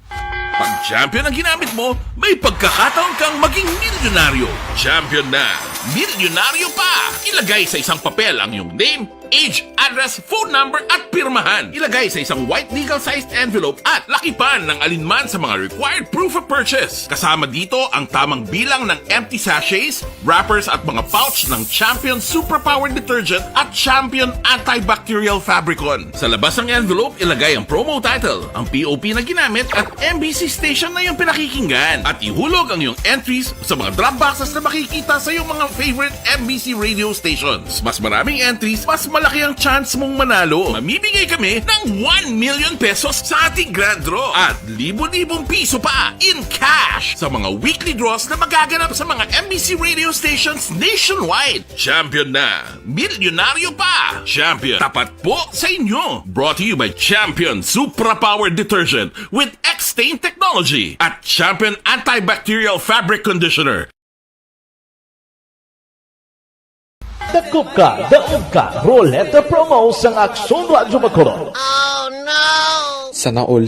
Pag champion ang ginamit mo, may pagkakataon kang maging milyonaryo. Champion na, milyonaryo pa! Ilagay sa isang papel ang iyong name, age, address, phone number at pirmahan. Ilagay sa isang white legal-sized envelope at lakipan ng alinman sa mga required proof of purchase. Kasama dito ang tamang bilang ng empty sachets, wrappers at mga pouch ng Champion Superpower Detergent at Champion Antibacterial Fabricon. Sa labas ng envelope, ilagay ang promo title, ang POP na ginamit at MBC station na yung pinakikinggan. At ihulog ang iyong entries sa mga drop boxes na makikita sa iyong mga favorite MBC radio stations. Mas maraming entries, mas malaki ang chance mong manalo. Mamimigay kami ng 1 million pesos sa ating grand draw at libo-libong piso pa in cash sa mga weekly draws na magaganap sa mga MBC radio stations nationwide. Champion na, milyonaryo pa. Champion, tapat po sa inyo. Brought to you by Champion Superpower Detergent with X-Stain Technology at Champion Antibacterial Fabric Conditioner. Dakop ka, daog ka, roleta promo sang Aksyon Radyo Bacolod. Oh no! Sana all.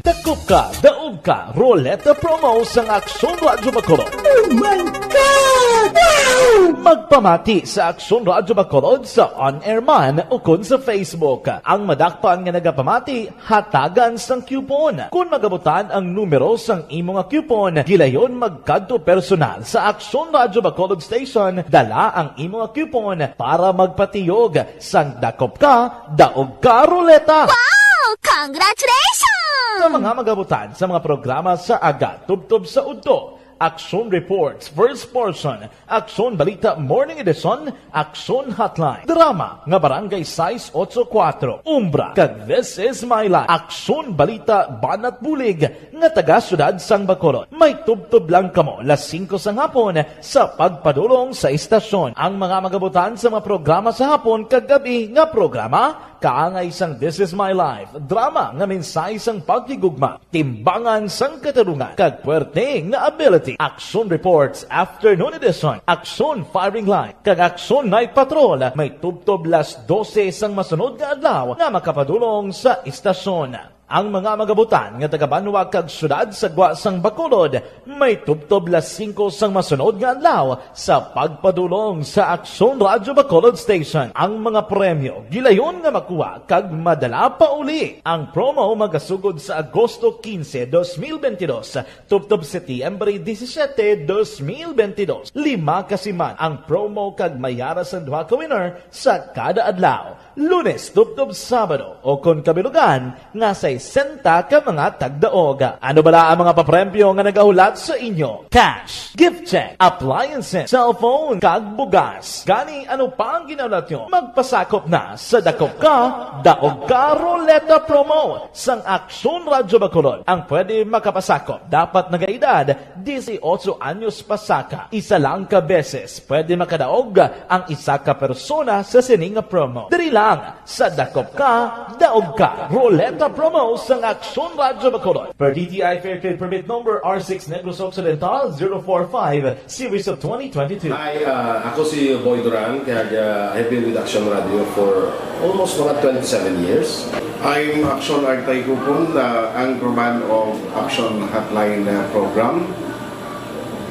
Dakop ka, daog ka, roleta promo sang Aksyon Radyo Bacolod. Oh my God! Wow! Magpamati sa Aksyon Radyo Bacolod sa on-air man o kun sa Facebook. Ang madakpan nga nagapamati, hatagan sang coupon. Kung magabutan ang numero sang imo nga coupon, gilayon magkadto personal sa Aksyon Radyo Bacolod Station, dala ang imo nga coupon para magpatiyog sang dakop ka, daog ka, roleta. Wow! Congratulations! Sa mga magabutan sa mga programa sa Aga, Tubtob sa Udto, Aksyon Reports, First Portion, Aksyon Balita Morning Edition, Aksyon Hotline, Drama, nga Barangay Size 84, Umbra, kag This Is My Life, Aksyon Balita Banat Bulig, nga taga-syudad sang Bacolod. May tubtob lang kamo, las 5 sang hapon, sa pagpadulong sa istasyon. Ang mga magabutan sa mga programa sa hapon, kag gabi nga programa, kaangay sang This Is My Life, drama nga mensahe sang pagkigugma, timbangan sang katarungan, kag puwerte nga ability. Action Reports Afternoon Edition, Action Firing Line, kag Action Night Patrol, may tubtob las 12 sang masunod nga adlaw nga makapadulong sa istasyon. Ang mga magabutan nga taga-Banwag kag syudad sa Gwa sang Bacolod, may tubtob las 5 sang masunod nga adlaw sa pagpadulong sa Aksyon Radyo Bacolod Station. Ang mga premyo gilayon nga makuha kag madala pa uli. Ang promo magasugod sa Agosto 15, 2022, tubtob Setyembre 17, 2022. 5 kasiman ang promo kag mayara sa duha ka winner sa kada adlaw. Lunes, tubtob Sabado o kon kabilugan nga sa 60 ka mga tagdaog. Ano bala ang mga papremyo nga nagahulat sa inyo? Cash, gift check, appliances, cellphone, kag bugas. Gani ano pa ang ginaulat nyo? Magpasakop na sa Dakop Ka, Daog Ka Roleta Promo sang Aksyon Radyo Bacolod. Ang pwede makapasakop dapat nagaedad 18 anyos pasaka. Isa lang ka beses pwede makadaog ang isa ka persona sa sining promo. Diri lang sa Dakop Ka, Daog Ka Roleta Promo sang Aksyon Radyo Bacolod. Per DTI Fair Trade Permit Number R6 Negros Occidental 045 Series of 2022. Hi, ako si Boy Duran, kaya I've been with Action Radio for almost mga 27 years. I'm Action Artay Kupon, the anchorman of Action Hotline program.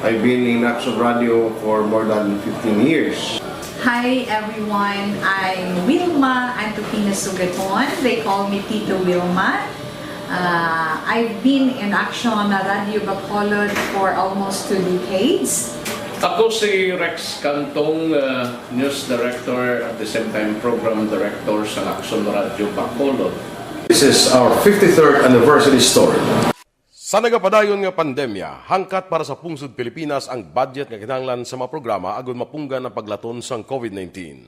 I've been in Action Radio for more than 15 years. Hi everyone, I'm Wilma Antopina Sugaton. They call me Tito Wilma. I've been in action na Radio Bacolod for almost 2 decades. Ako si Rex Cantong, News Director at the same time Program Director sa Action Radio Bacolod. This is our 53rd anniversary story. Sa nagapadayon nga pandemya, hangkat para sa pungsod Pilipinas ang budget nga kinahanglan sa mga programa agon mapunggan ang paglaton sang COVID-19.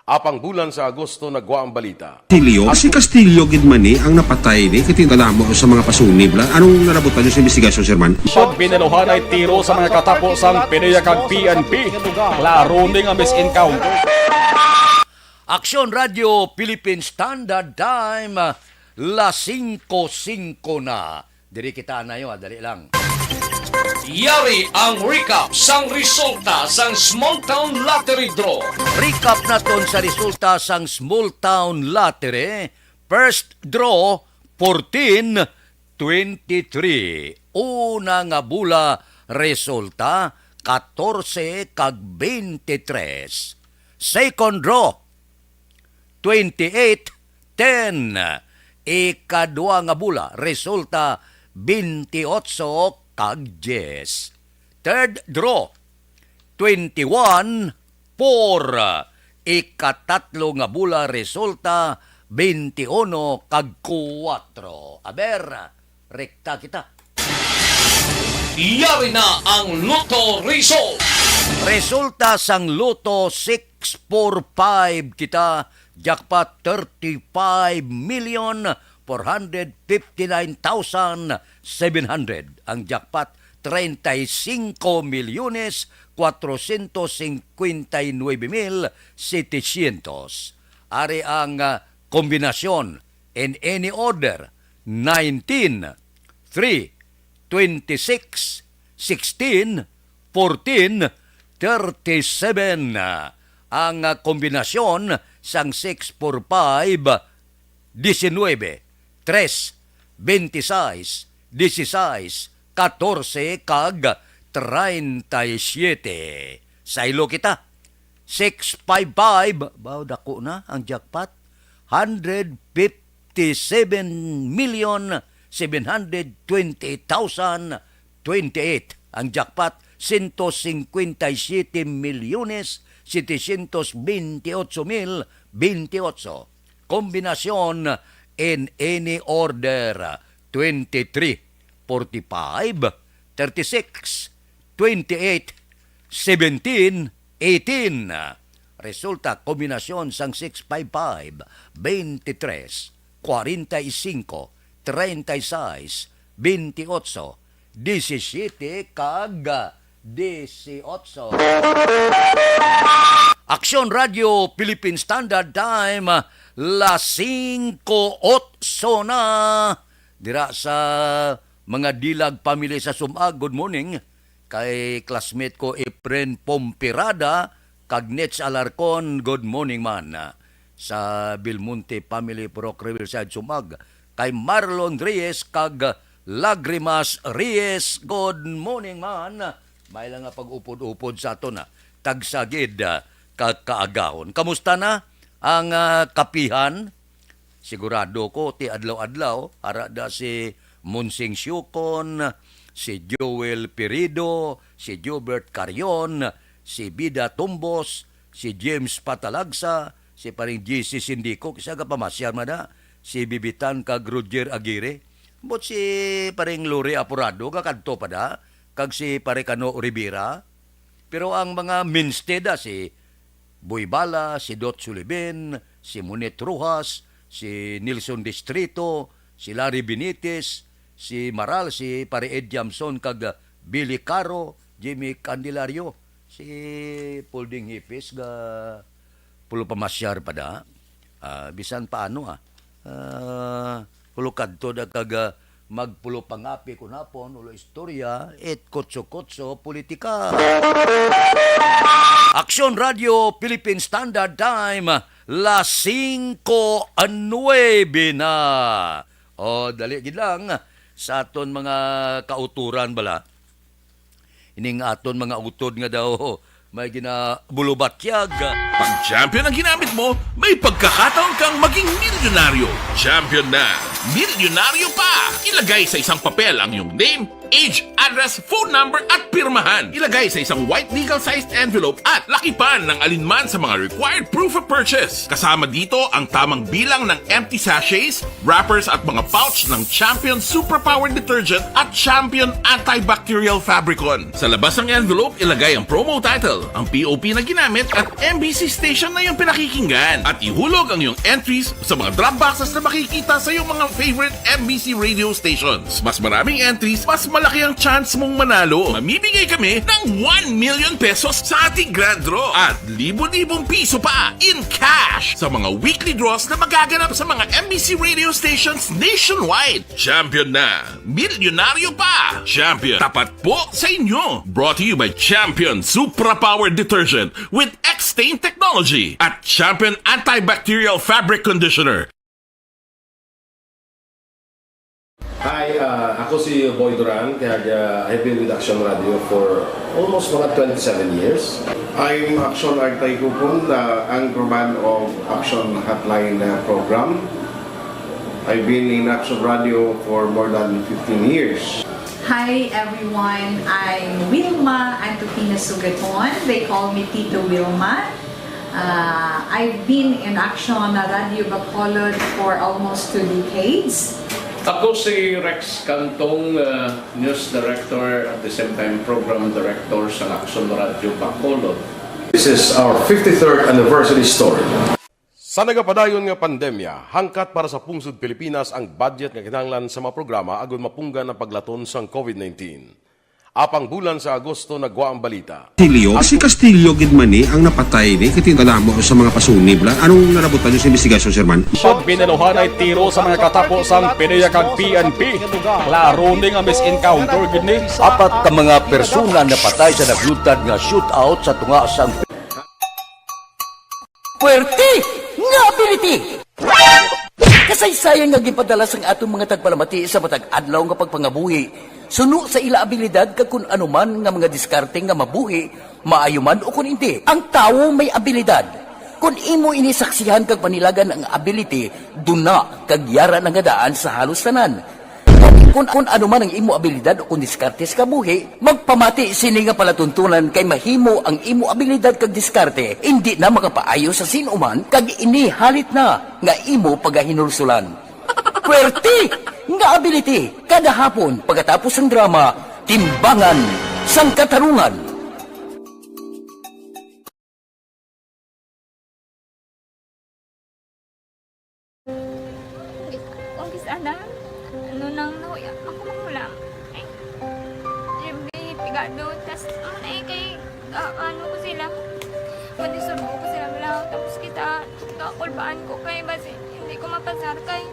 Apang bulan sa Agosto nagwa ang balita. Castillo, si Castillo gid man ni ang napatay ni kitingala mo sa mga pasunib la. Anong narabutan niyo sa investigasyon, Sir Man? Pagbinuhan ay tiro sa mga katapusang PDEA kag PNP. Klaro ning ang misencounter. Aksyon Radio Philippine Standard Time, la 5:05 na. Diri kita na yun, dali lang. Yari ang recap sang resulta sang Small Town Lottery Draw. Recap naton sa resulta sang Small Town Lottery. First draw, 14-23. Una nga bula, resulta, 14 kag 23. Second draw, 28-10. Ikadua nga bula, resulta, 28 kag 10. Third draw, 21-4. Ikatatlo nga bula, resulta, 21 kag 4. Aber, rekta kita. Yari na ang Lotto result. Resulta sang Lotto 645 kita. Jackpot 35,459,700. Ang jackpot 35,459,700. Ari ang kombinasyon in any order 19, 3, 26, 16, 14, 37. Ang kombinasyon sang 645, 19, 3, 26, 16, 14 kag 37. Saylo kita. 655, baw dako na ang jackpot. 157,720,028 ang jackpot. 157,728,028. Kombinasyon in any order 23, 45, 36, 28, 17, 18. Resulta, kombinasyon sang 655, 23, 45, 36, 28, 17 kag 18. Aksyon Radio Philippine Standard Time, la 5:08 na. Dira sa mga dilag pamilya sa Sumag, good morning. Kay classmate ko Efren Pompirada, kag Nets Alarcon, good morning man. Sa Belmonte Family Pro Riverside Sumag, kay Marlon Reyes, kag Lagrimas Reyes, good morning man. May lang nga pag-upod-upod sa ato na. Tagsagid kaagahon. Kamusta na ang kapihan? Sigurado ko, ti adlaw-adlaw, arada si Monsing Syukon, si Joel Pirido, si Jobert Carion, si Bida Tumbos, si James Patalagsa, si paring JC Sindico, kisa ka pamasyar na, si Bibitan kag Roger Aguirre, but si paring Lori Apurado, kakadto pa da, kag si Parecano Rivera, pero ang mga minsteda, si Boy Bala, si Dot Sullivan, si Monet Rojas, si Nilson Distrito, si Larry Benitez, si Maral, si Pare Ed Jamson, kag Billy Caro, Jimmy Candelario, si Polding Hipis, ga pulo pamasyar pa da. Bisan paano pulo kadto da kag magpulo pangapi kunapon, ulo istorya, et kotso-kotso politika. Aksyon Radio Philippine Standard Time, la 5:09 na. O, dali gid lang sa aton mga kauturan bala. Ining aton mga utod nga daw may ginabulubatyag. Pag champion ang ginamit mo, may pagkakataon kang maging milyonaryo. Champion na! Milyonaryo pa! Ilagay sa isang papel ang iyong name, age, address, phone number at pirmahan. Ilagay sa isang white legal-sized envelope at lakipan ng alinman sa mga required proof of purchase. Kasama dito ang tamang bilang ng empty sachets, wrappers at mga pouch ng Champion Superpower Detergent at Champion Antibacterial Fabricon. Sa labas ng envelope, ilagay ang promo title, ang POP na ginamit at MBC station na yung pinakikinggan. At ihulog ang iyong entries sa mga drop boxes na makikita sa iyong mga favorite MBC radio stations. Mas maraming entries, mas malaki ang chance mong manalo. Mamimigay kami ng 1 million pesos sa ating grand draw at libo-libong piso pa in cash sa mga weekly draws na magaganap sa mga MBC radio stations nationwide. Champion na! Milyonaryo pa! Champion, tapat po sa inyo! Brought to you by Champion Superpower Detergent with X-Stain Technology at Champion Antibacterial Fabric Conditioner. Hi, ako si Boy Duran, kaya I've been with Action Radio for almost mga 27 years. I'm Action Artay Kupon, anchorman of Action Hotline program. I've been in Action Radio for more than 15 years. Hi everyone, I'm Wilma Antopina Sugaton. They call me Tito Wilma. I've been in Action Radio Bacolod for almost 2 decades. Ako si Rex Cantong, News Director at the same time Program Director sa Action Radio Bacolod. This is our 53rd anniversary story. Sa nagapadayon nga pandemya, hangkat para sa pungsod Pilipinas ang budget nga kinahanglan sa mga programa agon mapunggan ang paglaton sang COVID-19. Apang bulan sa Agosto nagwa ang balita. Castillo, si Castillo gidmani ang napatay ni kitingalamo sa mga pasunib. Anong narabutan niyo sa investigasyon, Sir Man? Pagbinuhan ay tiro sa mga katapos ang PDEA kag PNP. Klaro ni nga misencounter gid ni. Apat ka mga persona na patay sa naglutad nga shootout sa tunga sang Puwerte nga ability! Kasaysayan nga gipadala sang atong mga tagpalamati sa matag adlaw nga pagpangabuhi. Suno sa ila abilidad kag kun anuman nga mga diskarte nga mabuhi, maayo man o kun hindi. Ang tawo may abilidad. Kung imo inisaksihan kag panilagan ang ability, duna kag yara nga daan sa halos tanan. Kung anuman ang imo abilidad o kun diskarte sa kabuhi, magpamati sini nga palatuntunan kay mahimo ang imo abilidad kag diskarte, hindi na makapaayo sa sinuman kag ini halit na nga imo pagahinulsulan. Puwerte nga ability kada hapon pagkatapos ng drama Timbangan sang Katarungan. Umpis ana ano nang nauya ako mangulam ay siyempre pigado tas ay kay ano ko sila madisurbo ko sila lang tapos kita kakulbaan ko kay basi hindi ko mapasar kay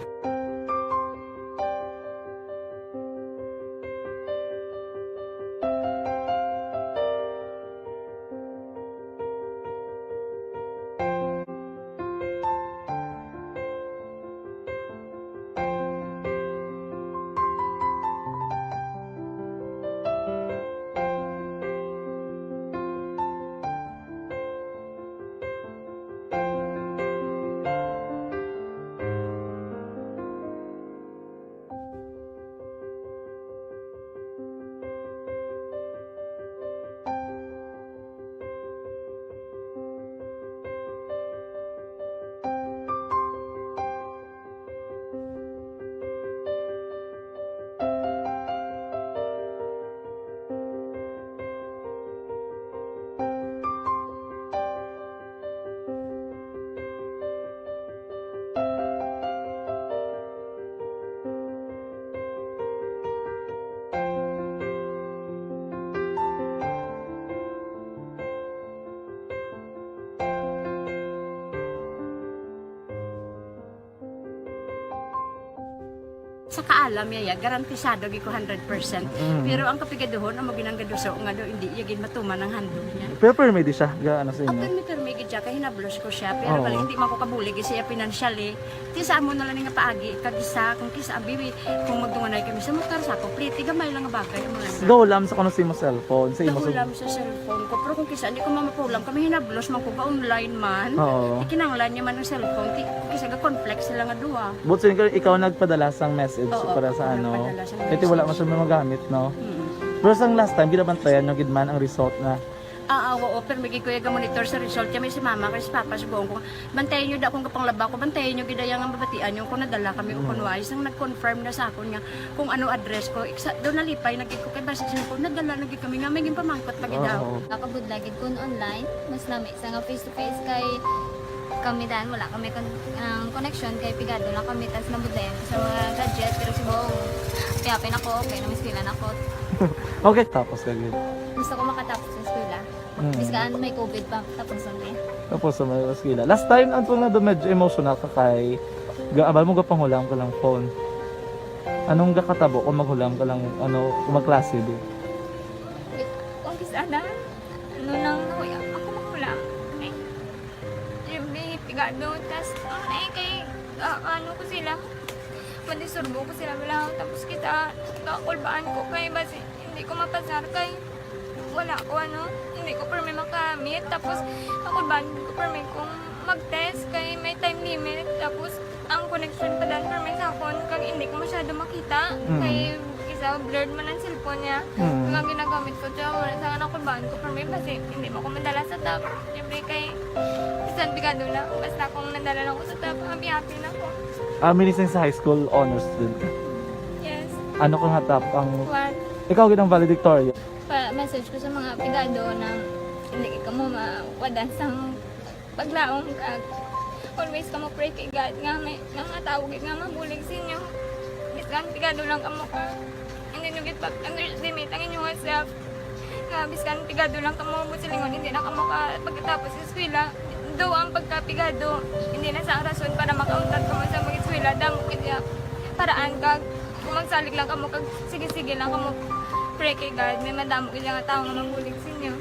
Sa kaalam yaya, garantisado gi ko 100%. Pero ang kapigaduhon, ang maginanggaduso nga do, hindi yagin matuman ang handog niya. Pero permedi siya, gaano sa inyo? Permi gid siya, kay hinablos ko siya. Pero bali, hindi man ko kabulig siya financially. Ti sa amo na lang nga paagi, kagisa, kung kisa ang bibi, kung magdunganay kami sa motor sa ko, pliti, gamay lang nga bagay. Gaulam sa kuno sa imo cellphone. Sa imo Gaulam sa cellphone ko. Pero kung kisa, hindi ko mamapulam. Kami hinablos man ko ba online man. Ikinanglan niya man ng cellphone. Kisa ga complex sila nga duwa. But so, ikaw nagpadala sang message para sa ano. Kasi wala man siya magamit, no? Pero sang last time, ginabantayan nyo gidman ang result na. Oo, pero may kuya monitor sa result. Kami si mama, kasi si papa, si buong ko. Bantayan nyo da kung kapanglaba ko. Bantayan nyo gidayang ang babatian nyo. Kung nadala kami o kunwais. Nang nag-confirm na sa akon nga kung ano address ko. Doon nalipay, nagkik ko kay basis ko. Nadala, nagkik kami nga. May pamangkot lagi daw. Nakabudlagid kun online. Mas nami sa nga face-to-face kay kami dahil wala kami connection kay pigado lang kami tas nabudlayan sa mga gadget pero si buong piyapin ako okay na miskilan ako. Okay, tapos kagid. Gusto ko makatapos sa eskwela. Biskaan may COVID pa tapos ulit. Tapos sa may eskwela. Last time ang na do medyo emotional ka kay gaabal mo gapanghulam ka lang phone. Anong gakatabo kung maghulam ka lang kung magklase di? Kung kisana ano nang nakuya ako maghulam. Pigado, tas kay ano ko sila madisurbo ko sila bilang tapos kita kakulbaan ko kay basi hindi ko mapasar kay wala ko hindi ko permi makamit tapos kakulbaan ko permi kung mag-test kay may time limit tapos ang connection pa dan permi sa phone kag hindi ko masyado makita kay isa blurred man ang cellphone niya nga ginagamit ko siya wala sa kakulbaan ko permi basi hindi mo ko madala sa tab siyempre kay isang bigado lang. Basta kung nadala lang ko sa top, happy na ako. Minising sa high school honors student ka? Yes. Ano kang hatap ang... What? Ikaw ginang valedictorian? Message ko sa mga pigado na hindi ka mo mawadan sa paglaong ka. Always ka mo pray kay God nga may nangatawag nga mabulig sa inyo. Biskan pigado lang ka mo ka. Hindi nyo get back underestimate ang inyong self. Nga biskan pigado lang ka mo busilingon hindi na ka mo ka pagkatapos sa eskwela. Do ang pagkapigado, hindi na sa rason para makauntat ka mo sa mga eskwela, damo kaya paraan ka, kung magsalig lang ka mo, sige-sige lang ka mo, pray kay God, may madamo kaya nga tao nga mabulig sa inyo.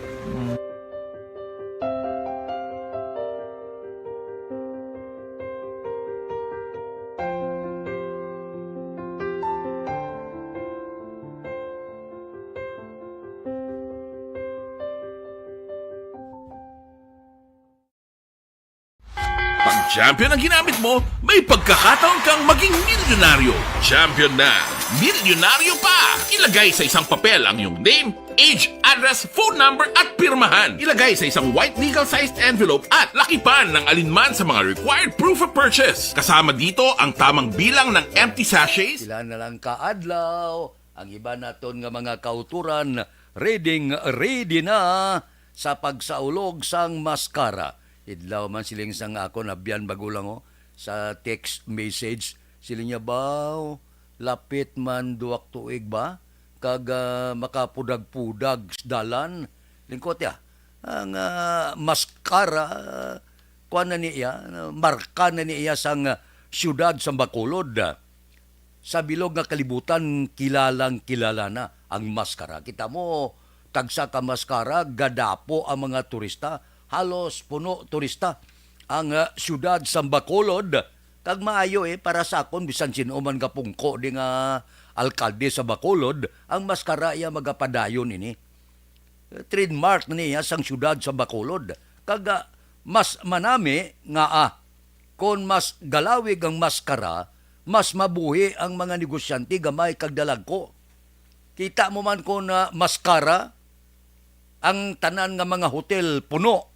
Champion ang ginamit mo, may pagkakataon kang maging milyonaryo. Champion na, milyonaryo pa! Ilagay sa isang papel ang iyong name, age, address, phone number at pirmahan. Ilagay sa isang white legal-sized envelope at lakipan ng alinman sa mga required proof of purchase. Kasama dito ang tamang bilang ng empty sachets. Sila na lang kaadlaw, ang iba naton nga mga kauturan, ready na sa pagsaulog sang maskara. Idlaw man siling sang ako na biyan bagulang sa text message siling niya baw lapit man duwak tuig ba kag makapudag-pudag dalan lingkot ya ang maskara kuan na niya marka na niya sang syudad sa Bacolod sa bilog nga kalibutan kilalang kilala na ang maskara kita mo tagsa ka maskara gadapo ang mga turista halos puno turista ang syudad sa Bacolod kag maayo para sa akon bisan sino man gapungko di nga alkalde sa Bacolod ang maskara iya magapadayon ini trademark niya sang syudad sa Bacolod kag mas manami nga kon mas galawig ang maskara mas mabuhi ang mga negosyante gamay kag dalagko kita mo man kon maskara ang tanan nga mga hotel puno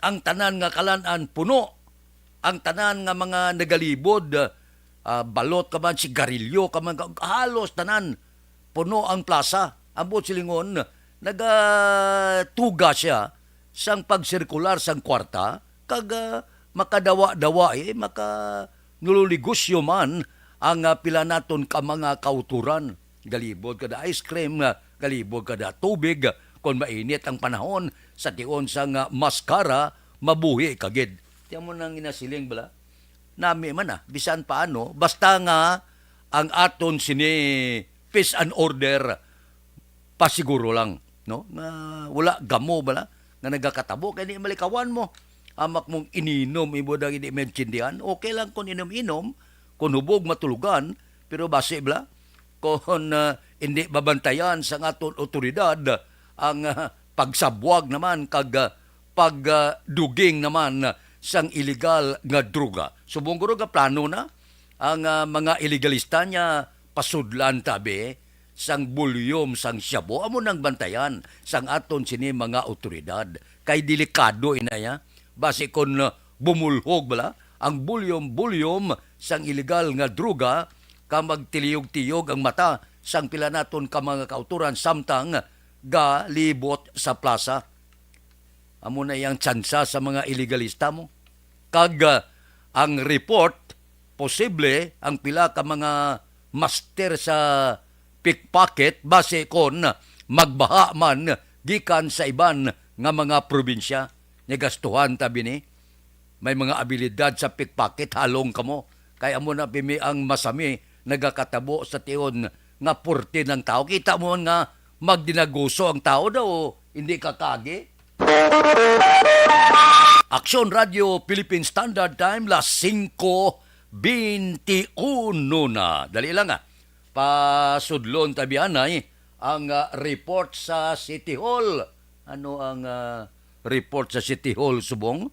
ang tanan nga kalanan puno, ang tanan nga mga nagalibod, balot ka man, sigarilyo ka man, halos tanan, puno ang plaza. Ambot silingon, nagatuga siya sang pagsirkular sang kwarta, kag makadawa-dawa nululigosyo man ang pila naton ka mga kauturan. Galibod kada ice cream, galibod kada tubig, kung mainit ang panahon, sa tion sang maskara, mabuhi kagid. Tiyan mo nang inasiling bala. Nami man bisan paano, basta nga ang aton sini peace and order pasiguro lang, no? Nga wala gamo bala nga nagakatabo kay di malikawan mo. Amak mong ininom ibo dang hindi maintindihan. Okay lang kung inom-inom, kung hubog matulugan, pero base bala kung hindi babantayan sa aton otoridad ang pagsabwag naman kag pagduging naman sang illegal nga droga. Subong guro nga plano na ang mga illegalista niya pasudlan tabi sang bulyom sang syabo amo nang bantayan sang aton sini mga otoridad kay delikado inaya base kon bumulhog bala ang bulyom sang illegal nga droga ka magtiliyog-tiyog ang mata sang pila naton ka mga kauturan samtang galibot sa plaza. Amo na yang tsansa sa mga illegalista mo. Kag ang report posible ang pila ka mga master sa pickpocket base kon magbaha man gikan sa iban nga mga probinsya. Nagastuhan tabi ni may mga abilidad sa pickpocket halong kamo. Kaya mo na pimi ang masami nagakatabo sa tiyon nga porte ng tao. Kita mo nga magdinaguso ang tao daw hindi kakagi. Aksyon Radio Philippine Standard Time las 5:21 na. Dali lang pasudlon tabianay ang report sa City Hall. Ano ang report sa City Hall, Subong?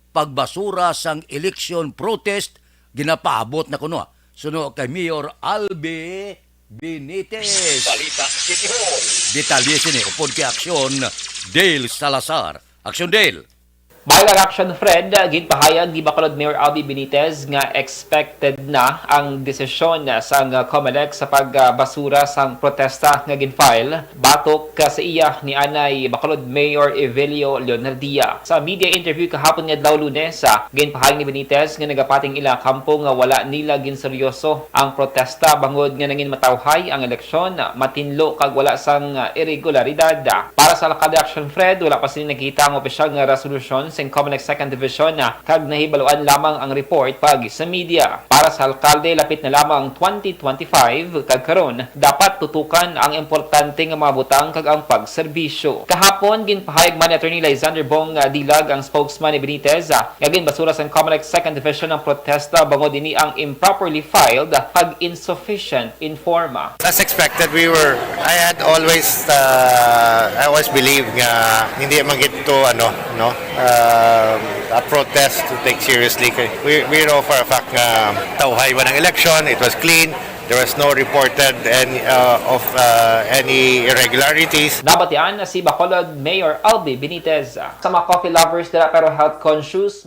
Pagbasura sang election protest ginapaabot na kuno. Suno kay Mayor Albi Benitez. Balita City Hall. Detalye sini upod kay Aksyon Dale Salazar. Aksyon Dale. Bilag action, Fred, ginpahayag ni Bacolod Mayor Albi Benitez nga expected na ang desisyon sang COMELEC sa pagbasura sang protesta nga ginfile batok sa iya ni anay Bacolod Mayor Evelio Leonardia. Sa media interview kahapon nga daw Lunes, ginpahayag ni Benitez nga nagapating ila kampo nga wala nila ginseryoso ang protesta bangod nga nangin matawhay ang eleksyon, matinlo kag wala sang irregularidad. Para sa alkalde action, Fred, wala pa sila nakita ang opisyal nga resolusyon sa COMELEC 2nd Division kag nahibaluan lamang ang report pag sa media. Para sa alkalde, lapit na lamang 2025 kag karon dapat tutukan ang importante nga mga butang kag ang pagserbisyo. Kahapon ginpahayag man ni Attorney Lysander Bong Dilag, ang spokesman ni Benitez, nga ginbasura sa COMELEC 2nd Division ang protesta bangod ini ang improperly filed kag insufficient informa. As expected, I always believe nga hindi man gito a protest to take seriously. We know for a fact nga tawhay man ang election, it was clean. There was no reported of any irregularities. Nabatian na si Bacolod Mayor Albi Benitez. Sa mga coffee lovers nila pero health conscious,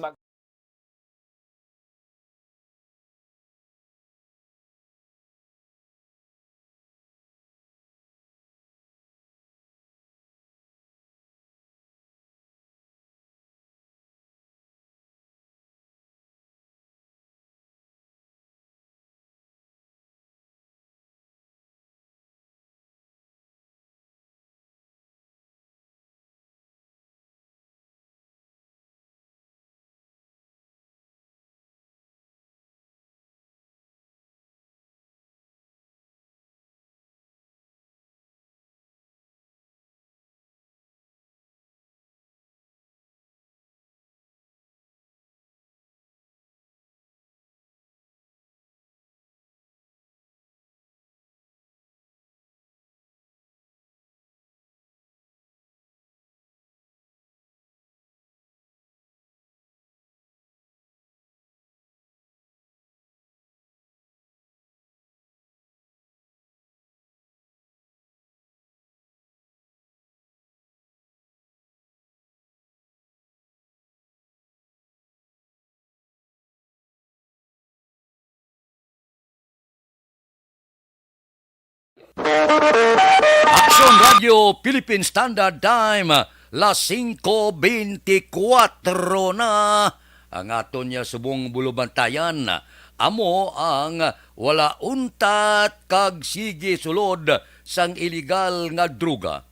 Aksyon Radio Philippine Standard Time las 5:24 na. Ang aton niya subong bulubantayan. Amo ang wala untat kag sige sulod sang illegal nga droga.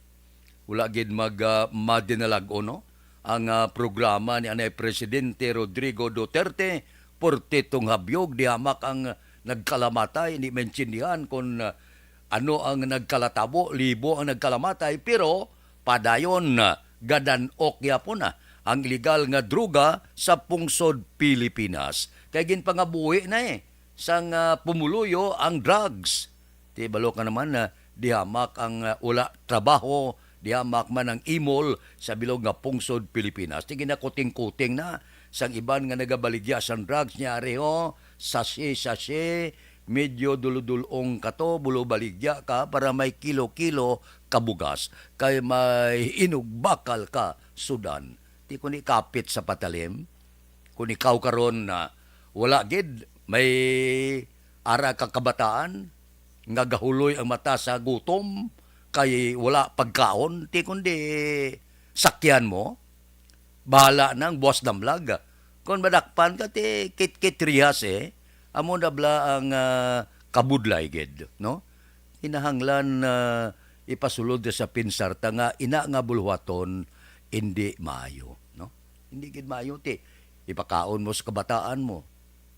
Wala gid madinalag-o no ang programa ni anay Presidente Rodrigo Duterte porte tong habyog di hamak ang nagkalamatay, hindi maintindihan kung ano ang nagkalatabo, libo ang nagkalamatay, pero padayon gadanok yapon na ang illegal nga druga sa pungsod Pilipinas. Kaya ginpangabuhi na sang pumuluyo ang drugs. Ti balo ka naman na dihamak ang ula trabaho, dihamak man ang imol sa bilog nga pungsod Pilipinas. Ti ginakuting-kuting na sang iban nga nagabaligya sang drugs niya areho, sashe, medyo duludulong ka to, bulo baligya ka para may kilo-kilo kabugas, kay may inugbakal ka sudan. Di kung ikapit sa patalim, kung ikaw karon na wala gid, may ara ka kabataan, nga gahuloy ang mata sa gutom, kay wala pagkaon, di kundi sakyan mo, bahala nang buwas damlag. Kung madakpan ka, ti kit-kitrihas amo na bla ang kabudlay gid, no? Hinahanglan ipasulod sa pinsarta nga ina nga bulwaton hindi maayo, no? Hindi gid maayo ti ipakaon mo sa kabataan mo.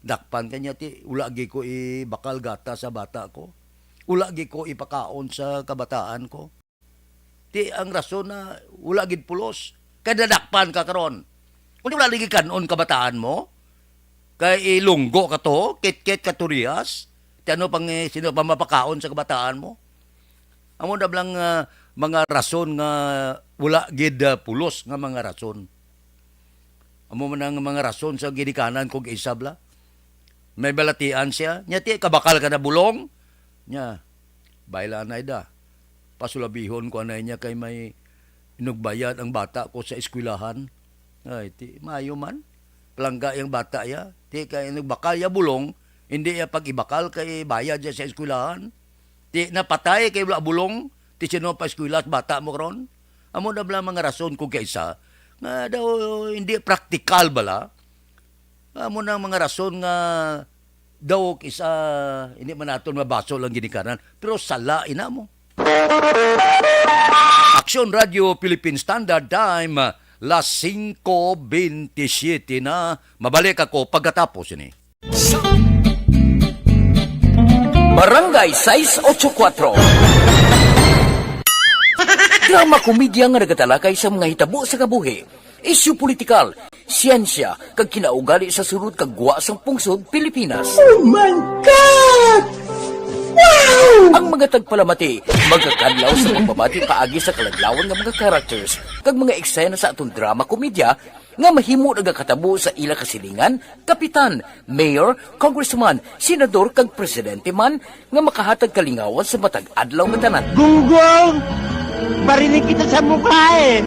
Dakpan kanya ti ulagi ko ibakal gata sa bata ko. Ulagi ko ipakaon sa kabataan ko. Ti ang rason na ulagid pulos kada dakpan ka karon. Kung wala lagi kanon kabataan mo, kay ilunggo ka to, kit-kit katurias, ti ano pang sino pa mapakaon sa kabataan mo? Amo na blang mga rason nga wala gid pulos nga mga rason. Amo man ang mga rason sa ginikanan kog isabla. May balatian siya, nya ti kabakal ka na bulong, nya bayla na ida. Pasulabihon ko anay niya kay may inugbayad ang bata ko sa eskwelahan. Ay ti mayo man. Palangga yung bata ya. Ti kay nagbakal ya bulong, hindi ya pag ibakal kay bayad ya sa eskwelahan. Ti napatay kay wala bulong, ti sino pa eskwela at bata mo karon. Amo na bala mga rason kung kaysa nga daw hindi praktikal bala. Amo na mga rason nga daw isa hindi man naton mabaso lang ginikanan, pero sala ina mo. Action Radio Philippine Standard Time, las 5:27 na. Mabalik ako pagkatapos ini. Barangay 684. Drama komedya nga nagatalakay sa mga hitabo sa kabuhi, isyu politikal, siyensya, kag kinaugali sa sunod kag guwa sang pungsod Pilipinas. Oh my God! Wow! Ang mga tagpalamati, magkakadlaw sa pagbabati paagi sa kaladlawan ng mga characters kag mga eksena sa atong drama komedya nga mahimo nagakatabo sa ila kasilingan, kapitan, mayor, congressman, senador kag presidente man nga makahatag kalingawan sa matag adlaw nga tanan. Gunggong! Barinig kita sa mukha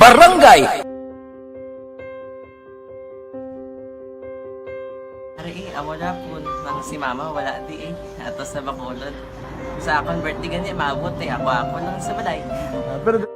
Barangay amo na po nang si mama wala di atos sa Bacolod. Sa akong birthday gani maabot ako lang sa balay. Pero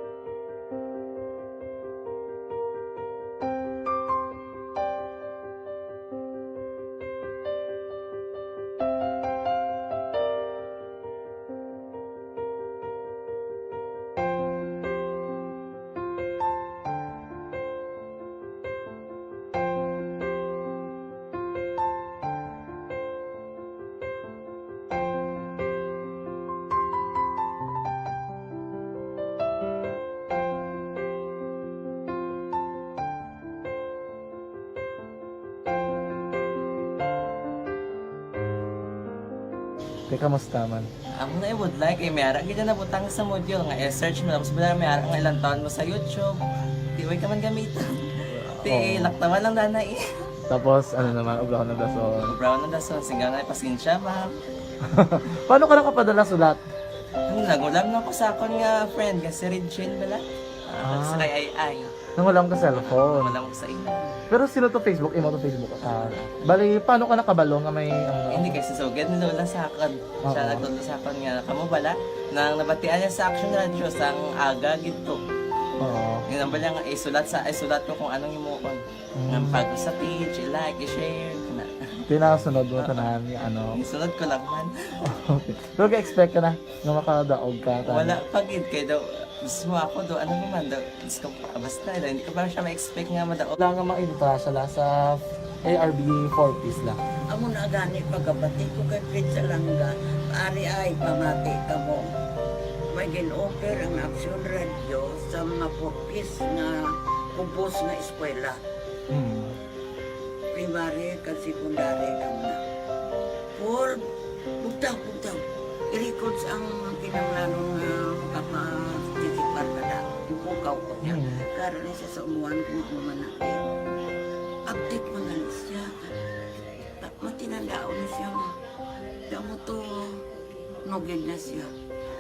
kamusta man? Ako na would like may ara gid na butang sa module nga i-search mo tapos bala may ara nga ilang taon mo sa YouTube. Di way ka man gamitan. Ti laktaman lang nanay. Tapos ano naman, Brown ng Dason. Brown ng Dason, singgang na pasensya ma'am. Paano ka nakapadala sulat? Nagulam na ko sa akon nga friend kasi Regine bala. Sa kay ay. Nangulam ka cellphone. Nangulam ko sa ina. Pero sino to Facebook? Imo to Facebook. Bali, paano ka nakabalo nga may... Hindi kasi sugad ni Lola sa akin. Siya nagtulong sa akin nga, kamo bala, nang nabatian niya sa Action Radio sang aga gito. Oo. Yun ang bala nga, isulat ko kung anong imukon. Ng pag sa page, i-like, i-share. Tinasunod mo tanan yung ano? Sunod ko lang man. Okay. Pero ka-expect ka na na makadaog ka? Wala, pag-id kayo daw. Gusto mo ako do, ano naman daw, basta hindi ko ba siya ma-expect nga madaog. Wala nga makinta siya sa ARB 4-piece lang. Amo na gani pagkabati ko kay Fred sa langga, ari ay pamati ka mo. May gin-offer ang Action Radio sa mga 4-piece nga kumpos nga eskwela. Primary kag secondary ka na. For bugtaw. I-record ang kinanglanong makapasisipar ka na. Ipukaw ko niya. Karoon siya sa umuwan kung umanaki. Update mga siya. Matinandao na siya. Damo to, nugid na siya.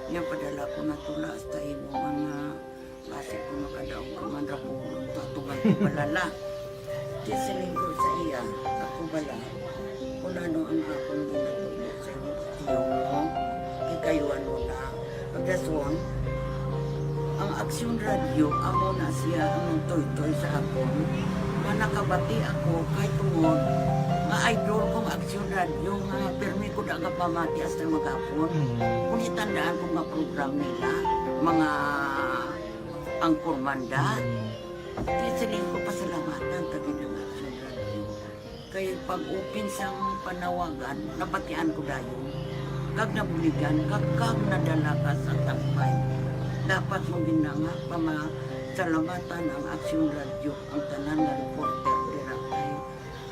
Niya padala ko na tula hasta imo mga klase ko makadaong kamandra po tutungan ko balala. Di siling ko sa iya, ako bala. Kung ano ang akong ginatulog sa iyo, tiyo mo, ikayuan mo na. Pagdaswan, ang Action Radio, amo na siya ang toy-toy sa akon. Manakabati ako kahit tungod, nga idol kong Action Radio, nga permi ko na nga pamati hasta magapon. Kung itandaan ko nga program nila, mga angkor manda, tisiling ko pasalamatan tagi ng Action Radio. Kaya pag-open sang panawagan, nabatian ko dayon. Kag nabuligan, kag nadala ka sa tampay. Dapat mong ginanga, salamatan ang Action Radio, ang tanan na reporter dirakay.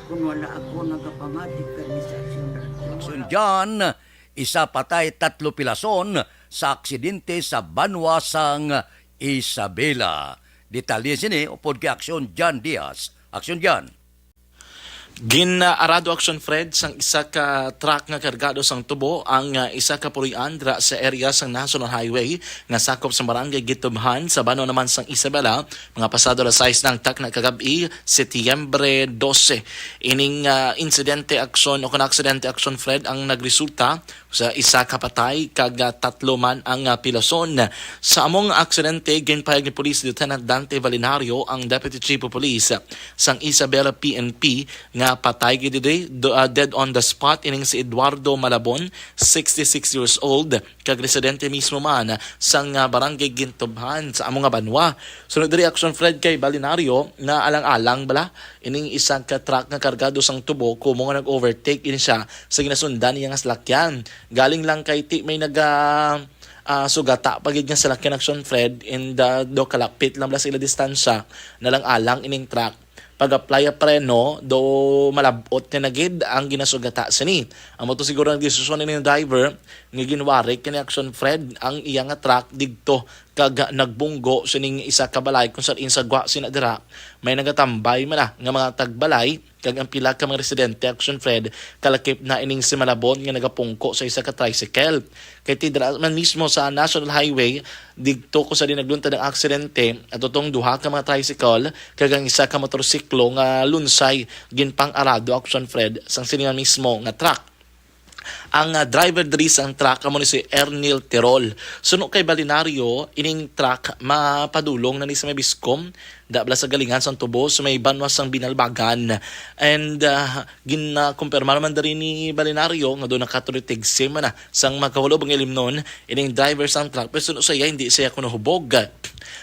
Kung wala ako nagapamati kami sa Action Radio. Aksyon dyan, isa patay 3 pilason sa aksidente sa Banwa sang Isabela. Detalye sini upod kay Aksyon Jan Diaz. Aksyon Jan. Ginaarado Action Fred sang isa ka truck nga kargado sang tubo ang isa ka puruyan dra sa area sang National Highway nga sakop sa barangay Gitubhan sa Bano naman sang Isabela mga pasado alas 6 ng na kagabi Setyembre 12. Ining insidente action o aksidente Action Fred ang nagresulta sa isa ka patay kag 3 man ang pilason. Sa among aksidente ginpahayag ni Police Lieutenant Dante Valinario ang Deputy Chief of Police sang Isabela PNP nga patay gid dead on the spot ining si Eduardo Malabon, 66 years old, kag residente mismo man sang barangay Gintubhan sa among Banwa. Sunod diri Action Fred kay Balinario na alang-alang bala ining isang ka truck nga kargado sang tubo kumo nga nag-overtake ini siya sa ginasundan niya nga salakyan. Galing lang kay may sugata pagid nga salakyan Action Fred in the do kalapit lang bala sila distansya na lang alang ining truck. Pag-apply preno do malabot na nagid ang ginasugata sini. Ang moto siguro ang desisyon ni driver nga ginwari kini Action Fred ang iya nga truck digto kag nagbunggo sining isa ka balay kung saan insagwa sina dira may nagatambay man nga mga tagbalay kag ang pila ka mga residente Action Fred kalakip na ining si Malabon nga nagapungko sa isa ka tricycle kay tidra man mismo sa National Highway digto ko sa dinagluntad ng aksidente at totong duha ka mga tricycle kag ang isa ka motorsiklo nga lunsay ginpang arado Action Fred sang siningan mismo nga truck. Ang driver diri sang truck amo ni si Ernil Tirol. Suno kay Balinario ining truck mapadulong na ni sa may Biscom dabla sa galingan sang tubo sa may Banwa sang Binalbagan and ginakumpirma naman diri ni Balinario nga do nakaturitig sim na sang magkahulog ang ilimnon ining driver sang truck pero suno saya hindi siya kuno hubog.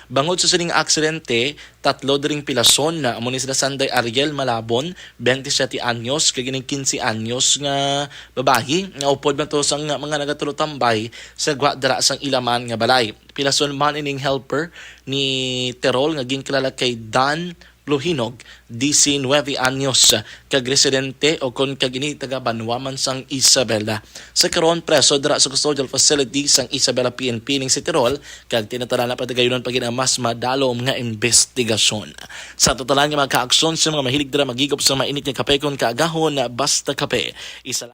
Bangod sa sining aksidente, 3 diring pilason na amo ni sila Sanday Ariel Malabon, 27 anyos kag ining 15 anyos nga babayi nga upod man to sang mga nagatulotambay sa gwadra sang Ilaman nga balay. Pilason man ining helper ni Terol nga ginkilala kay Dan Luhinog, 19 anyos, kag residente o kon kag ini taga Banwaman sang Isabela. Sa karon preso dira sa custodial facility sang Isabela PNP ning si Tirol kag tinatala na patagayunan pagin ang mas madalom nga investigasyon. Sa totalan nga mga kaaksyon sa mga mahilig dira magigop sa mainit nga kape kon kaagahon na basta kape. Isa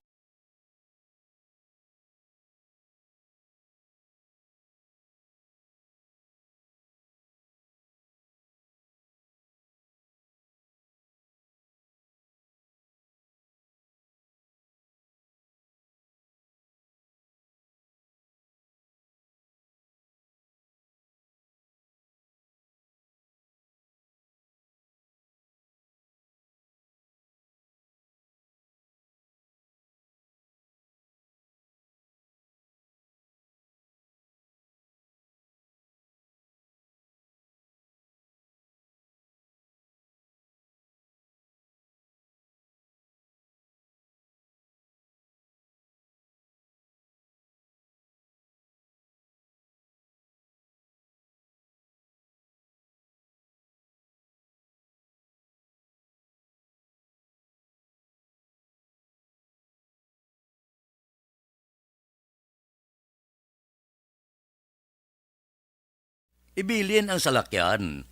ibilin ang salakyan.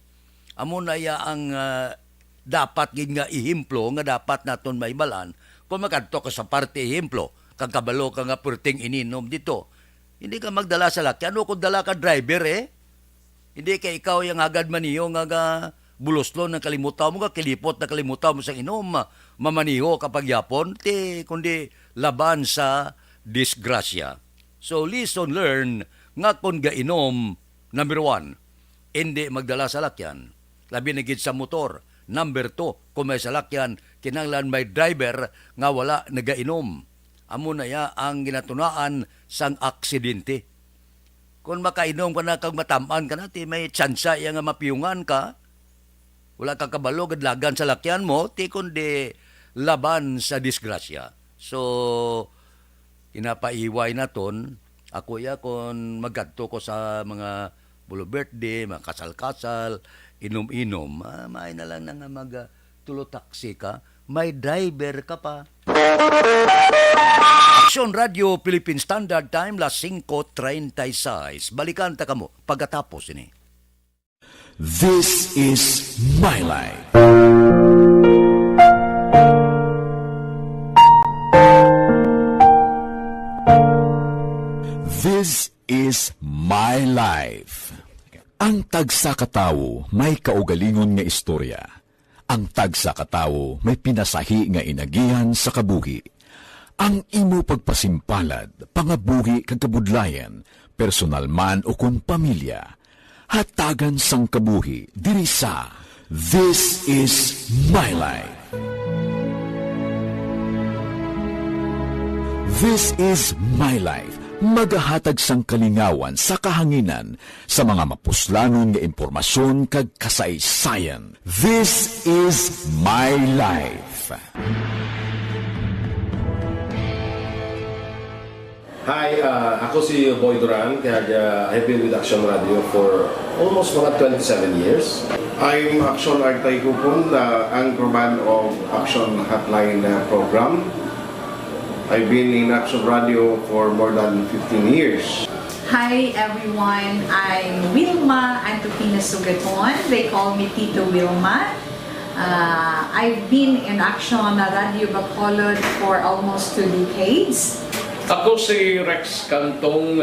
Amo na ya ang dapat gid nga ihimplo nga dapat naton maibalan kung makadto ka sa parte ihimplo kag kabalo ka nga perting ininom dito. Hindi ka magdala sa lakyan o kung dala ka driver Hindi ka ikaw yung agad maniyo nga buloslo ng kalimutan mo, kilipot na kalimutan mo sa inom, mamaniho kapag yapon, kundi laban sa disgrasya. So, lesson learn nga kung gainom, number 1, hindi magdala sa lakyan. Labi na gid sa motor. Number 2, kung may salakyan, kinanglan may driver nga wala nagainom. Amo na ya ang ginatunaan sang aksidente. Kung makainom ka na kag matamaan ka na, may tsansa nga mapiyungan ka, wala ka kabalo, gadlagan sa lakyan mo, kundi laban sa disgrasya. So, inapaiway naton, ako kung magkadto ko sa mga bulo birthday, mga kasal-kasal, inom-inom, may na lang nga magtulo-taksi ka, may driver ka pa. Aksyon Radio Philippine Standard Time, las 5:36. Balikan ta kamo pagkatapos ini. This is my life. This is my life. Ang tagsa katawo may kaugalingon nga istorya. Ang tagsa katawo may pinasahi nga inagihan sa kabuhi. Ang imo pagpasimpalad, pangabuhi kag kabudlayan, personal man o kung pamilya, hatagan sang kabuhi diri sa This is my life. This is my life. Magahatag sang kalingawan sa kahanginan sa mga mapuslanon nga impormasyon kag kasaysayan. This is my life. Hi, ako si Boy Duran, kaya I've been with Action Radio for almost mga 27 years. I'm Action Artay Kupon, anchorman of Action Hotline program. I've been in Action Radio for more than 15 years. Hi everyone, I'm Wilma Antopina Sugaton. They call me Tito Wilma. I've been in Action Radio Bacolod for almost 2 decades. Ako si Rex Cantong,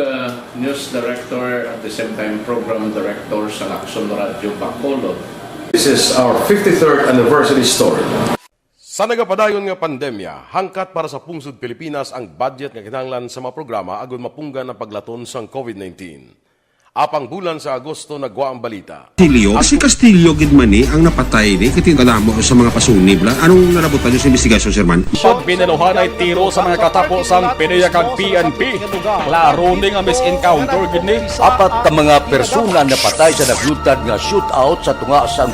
News Director at the same time Program Director sa Action Radio Bacolod. This is our 53rd anniversary story. Sa nagapadayon nga pandemya, hangkat para sa pungsod Pilipinas ang budget nga kinahanglan sa mga programa agon mapunggan ang paglaton sang COVID-19. Apang bulan sa Agosto nagwa ang balita. Si Castillo gidmani ang napatay ni kitingalamo sa mga pasunib. Anong narabutan niyo sa investigasyon, Sir Man? Binaluhan ay tiro sa mga katapos ang PDEA kag PNP. Klaro ni nga misencounter gid ni. Apat ka mga persona na patay sa naglutad nga shootout sa tunga sang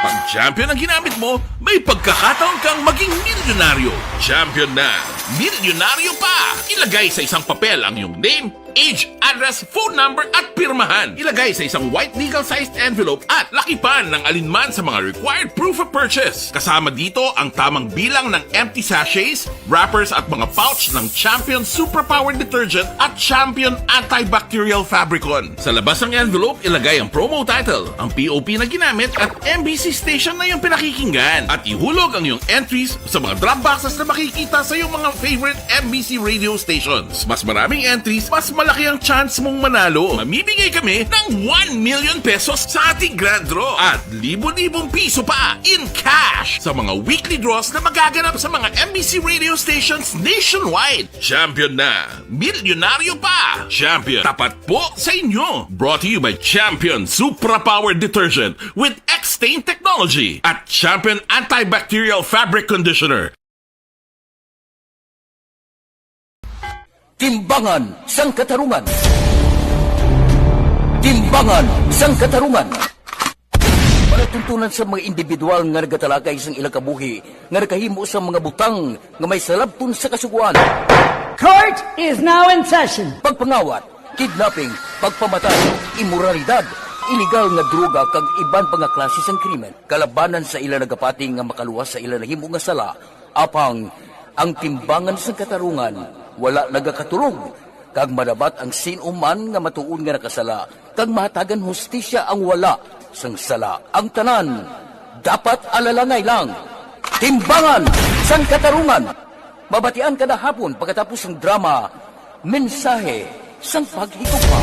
Pag champion ang ginamit mo, may pagkakataon kang maging milyonaryo. Champion na, milyonaryo pa! Ilagay sa isang papel ang iyong name, age, address, phone number at pirmahan. Ilagay sa isang white legal-sized envelope at lakipan ng alinman sa mga required proof of purchase. Kasama dito ang tamang bilang ng empty sachets, wrappers at mga pouch ng Champion Superpower Detergent at Champion Antibacterial Fabricon. Sa labas ng envelope, ilagay ang promo title, ang POP na ginamit at MBC station na yung pinakikinggan. At ihulog ang iyong entries sa mga drop boxes na makikita sa iyong mga favorite MBC radio stations. Mas maraming entries, mas malaki ang chance mong manalo. Mamimigay kami ng 1 million pesos sa ating grand draw at libo-libong piso pa in cash sa mga weekly draws na magaganap sa mga MBC radio stations nationwide. Champion na, milyonaryo pa. Champion, tapat po sa inyo. Brought to you by Champion Superpower Detergent with X-Stain Technology at Champion Antibacterial Fabric Conditioner. Timbangan sang katarungan. Timbangan sang katarungan. Panatuntunan sa mga individual nga nagatalakay sang ilang kabuhi nga nakahimo sa mga butang nga may salabton sa kasuguan. Court is now in session. Pagpangawat, kidnapping, pagpamatay, imoralidad, iligal nga droga kag iban pa nga klase sang krimen. Kalabanan sa ilang nagapating nga makaluwas sa ilang nahimo nga sala, apang ang timbangan sang katarungan wala nagakatulog kag madabat ang sinuman nga matuon nga nakasala kag mahatagan hustisya ang wala, sang sala ang tanan. Dapat alalangay lang. Timbangan sang katarungan. Mabatian kada hapon pagkatapos ng drama, mensahe sang paghigugma.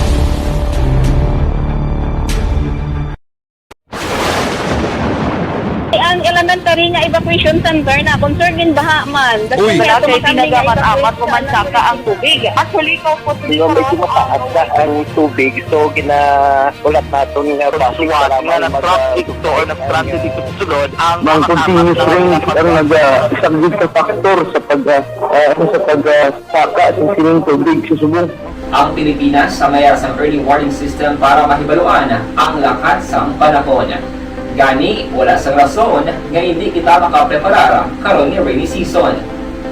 Ang elementary nga evacuation center na concern din baha man. Uy, wala kay pinagamat-amat ko man saka ang tubig. Actually, ko po Medyo mataas na ang tubig, so ginaulat natin nga pasuwat nga nag-traffic to or nag-transit dito sa sulod. Ang continuous rain ang nag-subject sa factor sa pagsaka sa sining tubig sa subong. Ang Pilipinas sa mayroon sa early warning system para mahibaluan ang lakat sa panahon. Gani, wala sa rason nga hindi kita makapreparar karon ni rainy season.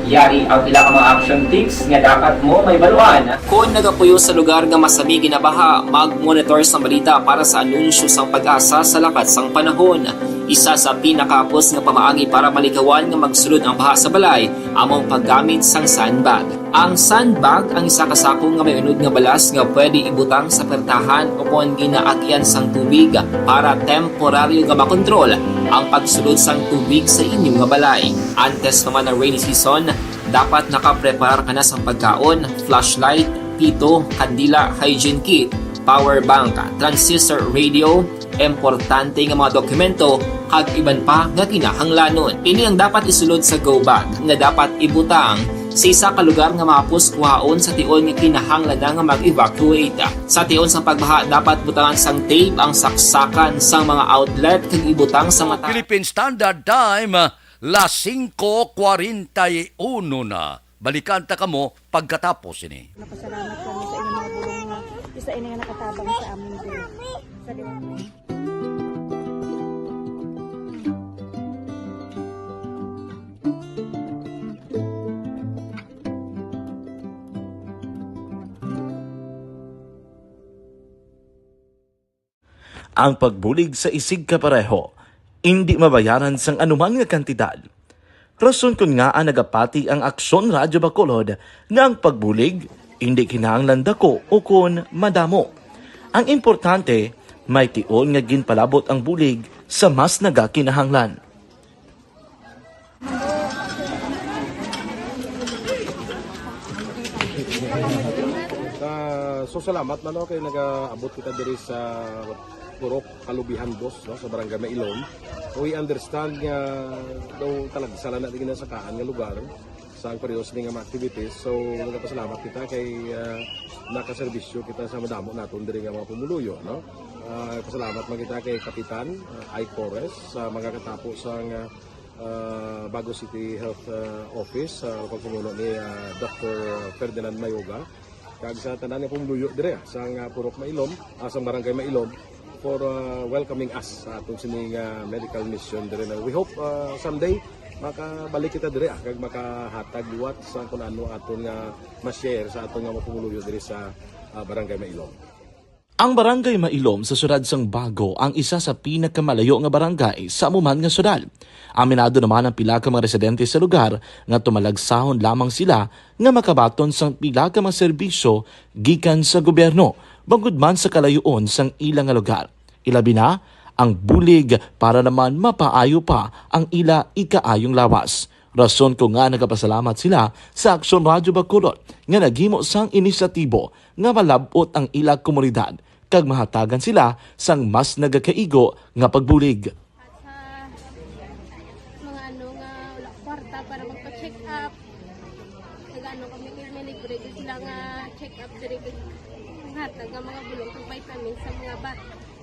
Yari ang pila ka mga action tips nga dapat mo may baluan. Kung nagapuyo sa lugar nga masabi ginabaha, mag-monitor sa balita para sa anunsyo sang pag-asa sa lakat sang panahon. Isa sa pinakapos nga pamaagi para malikawan nga magsulod ang baha sa balay, among paggamit sang sandbag. Ang sandbag ang isa kasakong nga may unod nga balas nga pwede ibutang sa pertahan upon ginaagyan sang tubig para temporaryo nga makontrol ang pagsulod sang tubig sa inyong nga balay. Antes naman ng rainy season, dapat nakapreparar ka na sa pagkaon, flashlight, pito, kandila, hygiene kit, power bank, transistor radio, importante nga mga dokumento, kag iban pa nga kinahanglanon. Ini ang dapat isulod sa go bag nga dapat ibutang sa isa ka lugar nga mapus kuhaon sa tion nga kinahanglan nga mag-evacuate. Sa tion sa pagbaha, dapat butangan sang tape ang saksakan sang mga outlet kag ibutang sa mata. Philippine Standard Time, las 5:41 na. Balikan ta kamo pagkatapos ini. Napasalamat kami sa inyong mga bulong nga isa ini nga nakatabang sa amin din. Sa Ang pagbulig sa isig kapareho, hindi mabayaran sang anuman nga kantidad. Rason kun nga ang nagapati ang Aksyon Radyo Bacolod nga ang pagbulig, hindi kinahanglan dako o kun madamo. Ang importante, may tion nga ginpalabot ang bulig sa mas nagakinahanglan. So salamat na kay nag-abot kita diri sa Purok Kalubihan Boss, no, sa Barangay Mailom. We understand nga daw talaga sala na din sa kaan nga lugar sa parehas nga mga activities. So nagpasalamat kita kay nakaserbisyo kita sa madamo naton diri nga mga pumuluyo, no. Pasalamat man kita kay Kapitan Ike Torres sa mga katapo sa Bago City Health Office sa pagpumuno ni Dr. Ferdinand Mayoga kag sa tanan nga pumuluyo dire sa Purok Mailom, sa Barangay Mailom for welcoming us sa atong sining medical mission dire. We hope someday makabalik kita dire kag makahatag liwat sa kun ano aton nga ma-share sa atong nga mapumuluyo dire sa Barangay Mailom. Ang Barangay Mailom sa syudad sang Bago ang isa sa pinakamalayo nga barangay sa amuman nga syudad. Aminado naman ang pila ka mga residente sa lugar nga tumalagsahon lamang sila nga makabaton sang pila ka mga serbisyo gikan sa gobyerno bangod man sa kalayuon sang ilang nga lugar. Ilabi na ang bulig para naman mapaayo pa ang ila ikaayong lawas. Rason ko nga nagapasalamat sila sa Aksyon Radyo Bacolod nga naghimo sang inisyatibo nga malabot ang ila komunidad kag mahatagan sila sang mas nagakaigo nga pagbulig. Mga ano nga wala kwarta para magpa-check up. Kag kami libre sila nga check up diri kag hatag nga mga bulong kag vitamins sa mga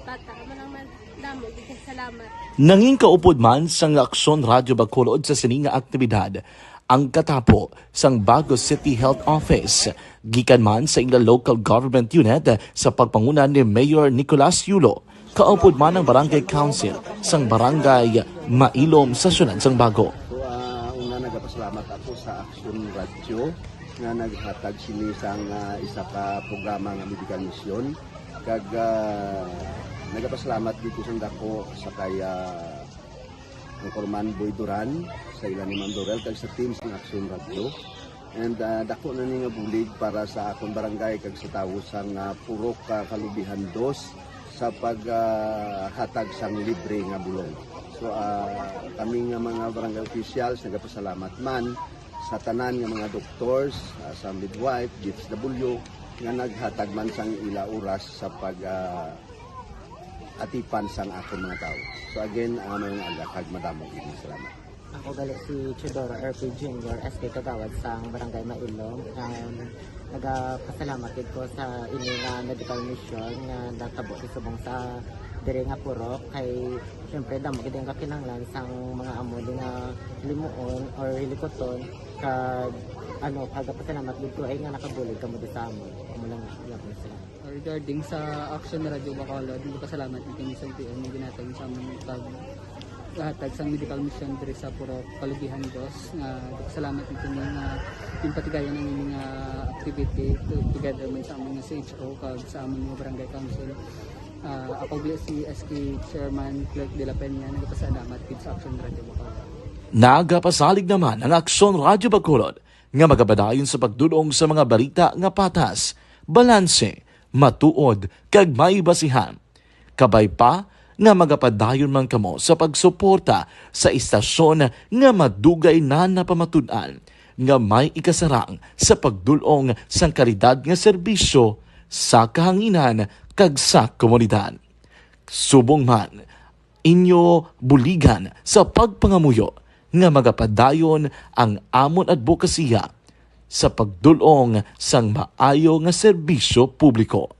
bata man damo kita salamat. Nanging kaupod man sang Aksyon Radyo Bacolod sa sining nga aktibidad ang katapo sang Bago City Health Office gikan man sa ila local government unit sa pagpanguna ni Mayor Nicolas Yulo. Kaupod man ang Barangay Council sang Barangay Mailom sa syudad sang Bago. So una nagapasalamat ako sa Aksyon Radyo nga naghatag sini sang isa ka programa nga medical mission kag nagapasalamat dito sa dako sa kaya ang Corman Boy Duran sa ilan ni Ma'am Dorel kag sa team sa Aksyon Radyo And dako na ni nga bulig para sa akong barangay kag sa tawo sang Purok Kalubihan 2 sa paghatag sang libre nga bulong. So kami nga mga barangay officials nagapasalamat man sa tanan nga mga doctors, sa midwife, DSW nga naghatag man sang ila oras sa atipan sang akong mga tao. So again, mayong aga kag madamong salamat. Ako gali si Chidoro RP Jr. SK Kagawad sa Barangay Mailong. Nagapasalamat ko sa ini nga medical mission nga natabo sa subong sa diri nga Purok kay syempre damo gid ang kakinahanglan sang mga amo nga limuon or hilikoton kag pagpasalamat dito ay nga nakabulig kamo sa amo. Amo lang gyapon sila. Regarding sa Action Radio Bacolod, pasalamat din sa LTO nga ginatag sa among hatag sang medical mission diri sa Purok Kalubihan 2 nga salamat nito nga impatigayon ang mga activity together may sa among CHO kag sa among mga barangay council. Ako si SK Chairman Clerk de la Peña nagpasalamat kid sa Action Radio Bacolod. Nagapasalig naman ang Aksyon Radio Bacolod nga magabadayon sa pagdulong sa mga balita nga patas, balanse, matuod, kag may basihan. Kabay pa nga magapadayon man kamo sa pagsuporta sa istasyon nga madugay na napamatud-an nga may ikasarang sa pagdulong sang kalidad nga serbisyo sa kahanginan kag sa komunidad. Subong man inyo buligan sa pagpangamuyo nga magapadayon ang amon advokasya sa pagdulong sang maayo nga serbisyo publiko.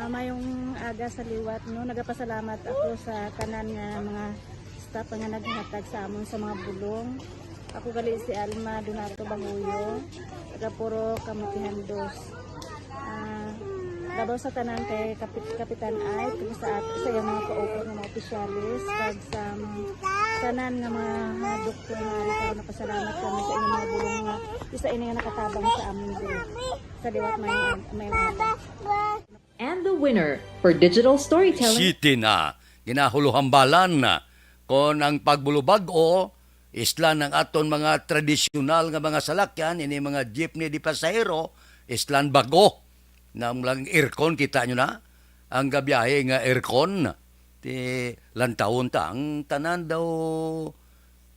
Mayong aga sa liwat, no, nagapasalamat ako sa tanan nga mga staff nga naghatag sa amon sa mga bulong. Ako gali si Alma Donato Banguyo, taga Purok Kalubihan 2. Labaw sa tanan kay Kapitan Ay, sa iyang mga kaupod ng mga opisyalis, kag sa tanan nga mga doktor nga rin napasalamat kami sa inyong mga bulong nga isa ini nga nakatabang sa amin din. Sa liwat may aga. And the winner for digital storytelling. City na, ginahuluhambalan na kon ang pagbulubag o isla ng aton mga tradisyonal nga mga salakyan, ini mga jeepney di pasahero, islan bago. Nang lang aircon, kita nyo na, ang gabiyahe nga aircon, ti lantawon ta, ang tanan daw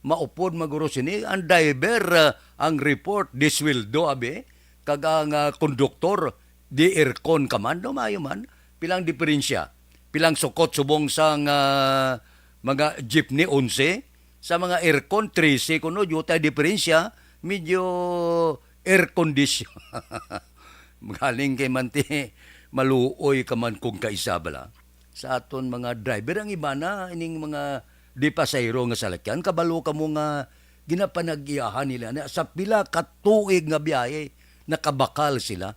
maupod maguro sini, ang driver, ang report, diswildo, abe, kag ang konduktor, di aircon ka man, daw mayo man, pilang diferensya, pilang sukot subong sang mga jeepney 11, sa mga aircon 13, kuno, yuta diferensya, medyo air condition. Magaling kay manti, maluoy ka man kung kaisa bala. Sa aton mga driver, ang iba na, ining mga di pasayro nga salakyan, kabalo ka mo nga ginapanag-iyahan nila na sa pila katuig nga biyahe, nakabakal sila.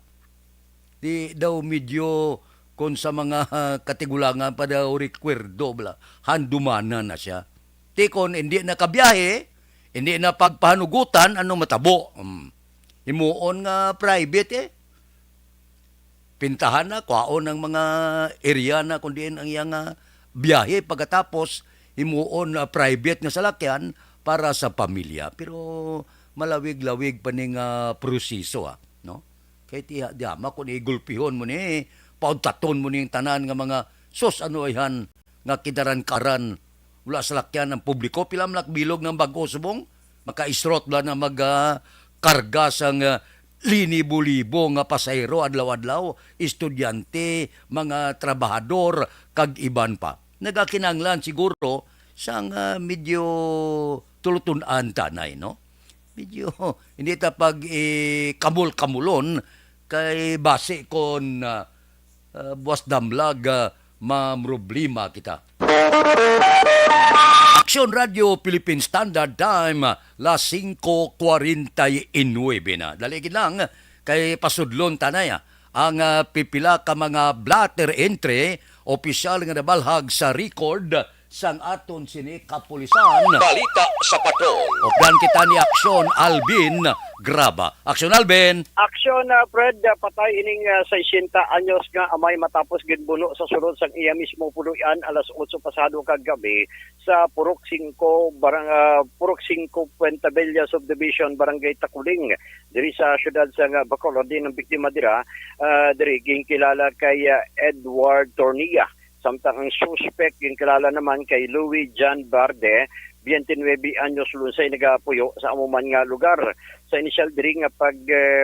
Di daw medyo kung sa mga katigulangan pa daw rekwerdo bala, handumana na siya. Di kung hindi nakabiyahe, hindi na pagpahanugutan, anong matabo. Himuon nga private pintahan na, kwaon ng mga area na kundi ang iyang biyahe pagkatapos himuon na private nga salakyan para sa pamilya. Pero malawig-lawig pa ning proseso no? Kaya diama kung igulpihon mo ni, pauntaton mo ni tanan nga mga sos ano ayhan nga kidaran-karan wala salakyan ng publiko, pilamlak bilog ng bago subong, maka-istrot ba na mag-karga sang linibo-libo nga pasahero adlaw-adlaw, estudyante, mga trabahador, kag iban pa. Nagakinanglan siguro sang medyo tulutunan tanay, no? Medyo hindi ta pag kamul-kamulon kay base kon buwas damlag mamroblema kita. Aksyon Radio Philippine Standard Time, las 5:49 na. Daligid lang kay pasudlon tanay ang pipila ka mga blatter entry, opisyal nga nabalhag sa record sang aton sini kapulisan. Balita sa patrol. Updan kita ni Aksyon Alvin Graba. Aksyon Alvin. Aksyon Fred, patay ining 60 anyos nga amay matapos ginbuno sa sulod sang iya mismo puluyan alas 8 pasado kagabi sa Purok 5 Purok 5 Puentabella Subdivision Barangay Takuling diri sa syudad sa Bacolod. Din ang biktima dira diri ginkilala kay Edward Tornilla. Samtang ang suspect ginkilala naman kay Louis John Barde, 29 anyos lunsay nagapuyo sa amuman nga lugar. Sa initial diri nga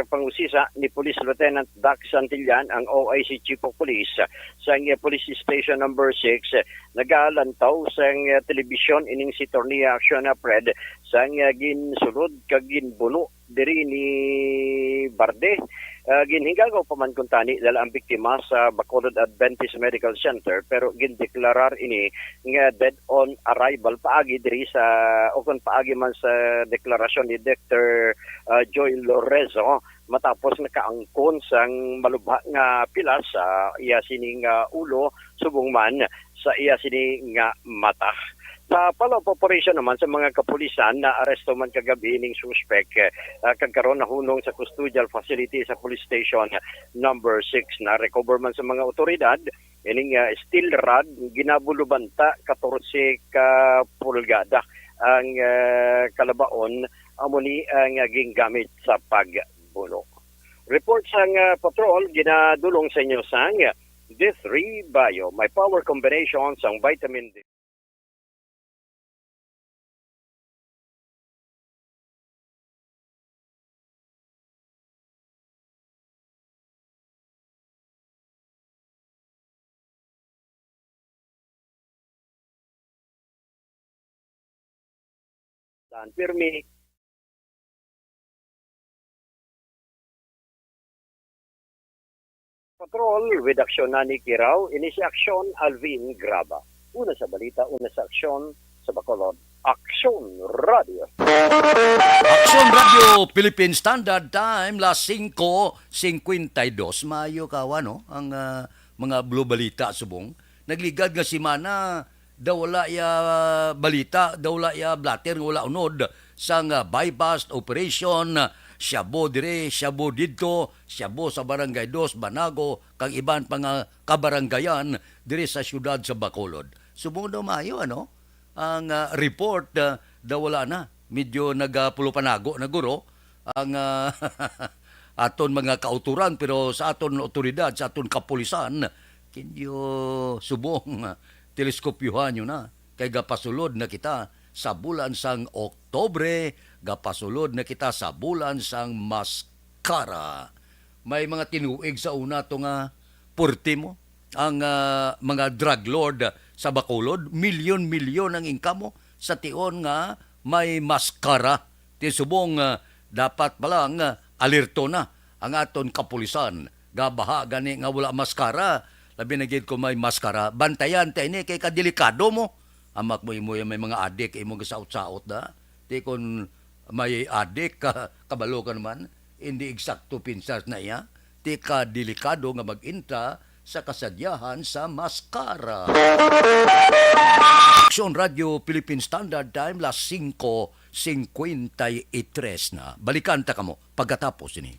pangusisa ni Police Lieutenant Dax Santillan, ang OIC Chief of Police sa Police Station number 6, nagalantaw sa telebisyon ining si Tornilla Action Fred sa ginsulod kag ginbuno diri ni Barde. Ginhingagaw pa man kung tani dala ang biktima sa Bacolod Adventist Medical Center, pero gindeklarar ini nga dead on arrival paagi diri sa ukon paagi man sa deklarasyon ni Dr. Joy Lorenzo matapos nakaangkon sang malubha nga pilas sa iya sining ulo subong man sa iya sining nga mata. Sa follow-up operation naman sa mga kapulisan na aresto man kagabi ning suspect kagkaroon na hunong sa custodial facility sa police station number 6 na recover man sa mga otoridad ining steel rod ginabulubanta 14 ka pulgada ang kalabaon amuni ang gingamit sa pagbuno. Report sang patrol ginadulong sa inyo sang D3 Bio, may power combination sang vitamin D. Pirmi Patrol with aksyon na ni Kiraw, ini si Aksyon Alvin Graba. Una sa balita, una sa aksyon sa Bacolod. Aksyon Radio. Aksyon Radio Philippine Standard Time las 5:52 Mayo kawan no ang mga balita subong. Nagligad nga si Mana daw wala ya balita, daw wala ya blatter, wala unod sang bypass operation, Siabo dire, Siabo didto, Siabo sa Barangay 2, Banago, kang iban pa nga kabarangayan dire sa syudad sa Bacolod. Subong daw maayo ano, ang report daw wala na, medyo nagpulupanago na guro ang aton mga kauturan, pero sa aton otoridad, sa aton kapulisan, kinyo subong teleskopyohan nyo na. Kay gapasulod na kita sa bulan sang Oktobre, gapasulod na kita sa bulan sang Maskara. May mga tinuig sa una ito nga purti mo. Ang mga drug lord sa Bacolod, milyon-milyon ang income mo sa tion nga may Maskara. Tisubong dapat palang alerto na ang aton kapulisan. Gabaha gani nga wala Maskara, labi na gid ko may Maskara, bantayan tayo ni kay kadelikado mo. Amak mo imo may mga adik imo gasaot-saot da. Di kon may adik kabalo ka naman, hindi eksakto pinsas na iya. Di ka delikado nga mag-inta sa kasadyahan sa Maskara. Aksyon Radio Philippine Standard Time las 5:53 na. Balikan ta kamo pagkatapos ini.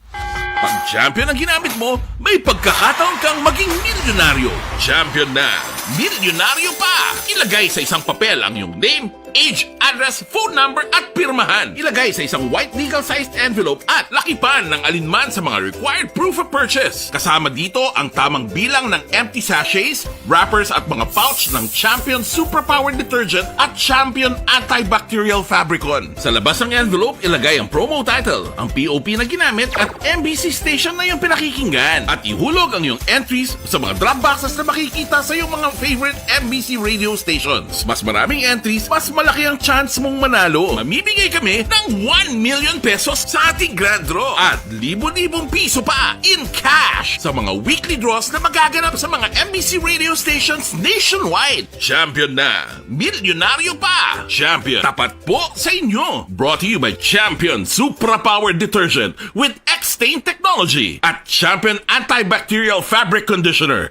Pag champion ang ginamit mo, may pagkakataon kang maging milyonaryo. Champion na, milyonaryo pa! Ilagay sa isang papel ang iyong name, age, address, phone number at pirmahan. Ilagay sa isang white legal-sized envelope at lakipan ng alinman sa mga required proof of purchase. Kasama dito ang tamang bilang ng empty sachets, wrappers at mga pouch ng Champion Superpower Detergent at Champion Antibacterial Fabricon. Sa labas ng envelope, ilagay ang promo title, ang POP na ginamit at MBC station na yung pinakikinggan. At ihulog ang iyong entries sa mga drop boxes na makikita sa iyong mga favorite MBC radio stations. Mas maraming entries, mas malaki ang chance mong manalo. Mamimigay kami ng 1 million pesos sa ating grand draw at libo-libong piso pa in cash sa mga weekly draws na magaganap sa mga MBC radio stations nationwide. Champion na, milyonaryo pa. Champion, tapat po sa inyo. Brought to you by Champion Superpower Detergent with X-Stain Technology at Champion Antibacterial Fabric Conditioner.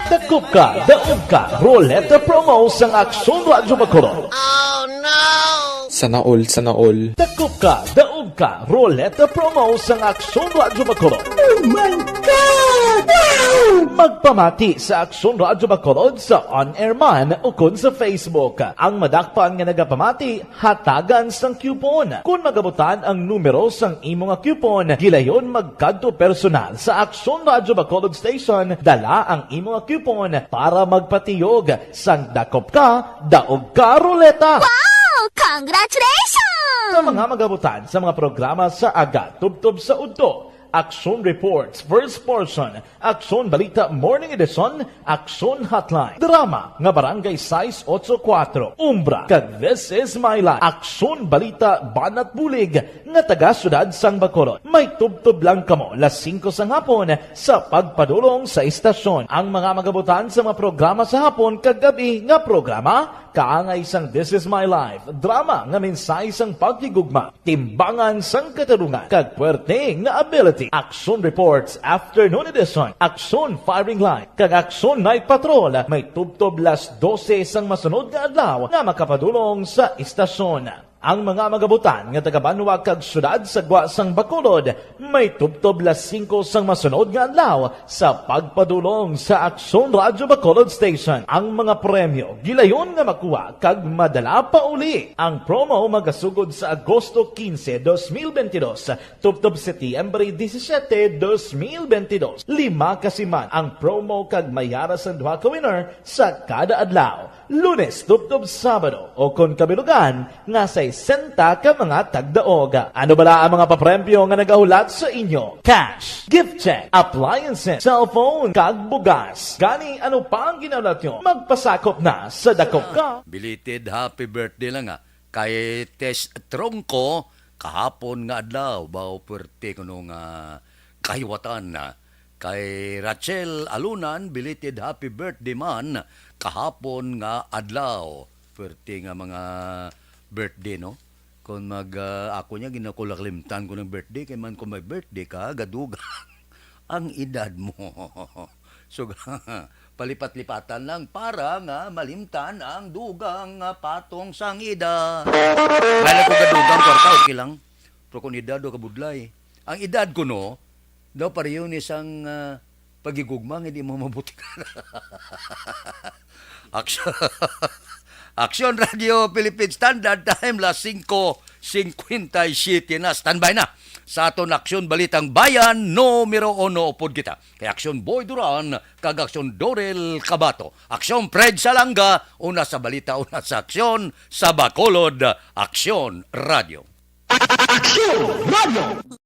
Dakop ka, daog ka, Roleta Promo sang Aksyon Radyo Bacolod. Sana all. Dakop ka, daog ka, Roleta Promo sang Aksyon Radyo Bacolod. Oh my God! Wow! Magpamati sa Aksyon Radyo Bacolod sa on-air man o kun sa Facebook. Ang madakpan nga nagapamati, hatagan sang coupon. Kung magabutan ang numero sang imo nga coupon, gilayon magkadto personal sa Aksyon Radyo Bacolod Station, dala ang imo nga coupon para magpatiyog sang dakop ka, daog ka, Roleta. Congratulations! Sa mga magabutan sa mga programa sa Aga, Tubtob sa Udto, Aksyon Reports, First Portion, Aksyon Balita Morning Edition, Aksyon Hotline, Drama, nga Barangay 684, Umbra, kag This Is My Life, Aksyon Balita Banat Bulig, nga taga-syudad sang Bacolod. May tubtob lang kamo, las 5 sang hapon, sa pagpadulong sa istasyon. Ang mga magabutan sa mga programa sa hapon, kag gabi nga programa, kaangay sang This Is My Life, drama nga mensahe sang pagtigugma, timbangan sang katarungan, kag puwerte nga ability, Aksyon Reports, Afternoon Edition, Aksyon Firing Line, kag Aksyon Night Patrol, may tubtob las 12 sang masunod nga adlaw nga makapadulong sa istasyon. Ang mga magabutan nga taga-Banwa kag syudad sa Gwa sang Bacolod, may tubtob las 5 sang masunod nga adlaw sa pagpadulong sa Aksyon Radyo Bacolod Station. Ang mga premyo gilayon nga makuha kag madala pa uli. Ang promo magasugod sa Agosto 15, 2022, tubtob Setyembre 17, 2022. 5 kasiman ang promo kag mayara sa 2 ka winner sa kada adlaw. Lunes, tubtob Sabado, o kung kabilugan, nga sa 60 ka mga tagdaog. Ano bala ang mga papremyo nga nagahulat sa inyo? Cash, gift check, appliances, cellphone, kag bugas. Gani, ano pa ang ginahulat nyo? Magpasakop na sa dakop ka. Belated happy birthday lang kay Tess Tronco, kahapon nga adlaw, bao puwerte ko nung kahiwatan na. Kay Rachel Alunan, belated happy birthday man, kahapon nga adlaw. Puwerte nga mga birthday, no? Kung ako niya, ginakulaklimtan ko ng birthday, kaya man kung may birthday ka, gaduga ang edad mo. So, palipat-lipatan lang para nga malimtan ang dugang patong sang edad. Kaya ko gadugang kwarta, okay lang. Pero kung edad o kabudlay. Ang edad ko, no, daw pareho ni isang pagigugma, hindi mo mabuti. Aksyon Radio Philippine Standard Time, las 5:57 na. Standby na sa aton Aksyon Balitang Bayan, numero 1 upod kita. Kay Aksyon Boy Duran, kag Aksyon Dorel Cabato. Aksyon Fred Salanga, una sa balita, una sa aksyon, sa Bacolod, Aksyon Radio. Aksyon Radio!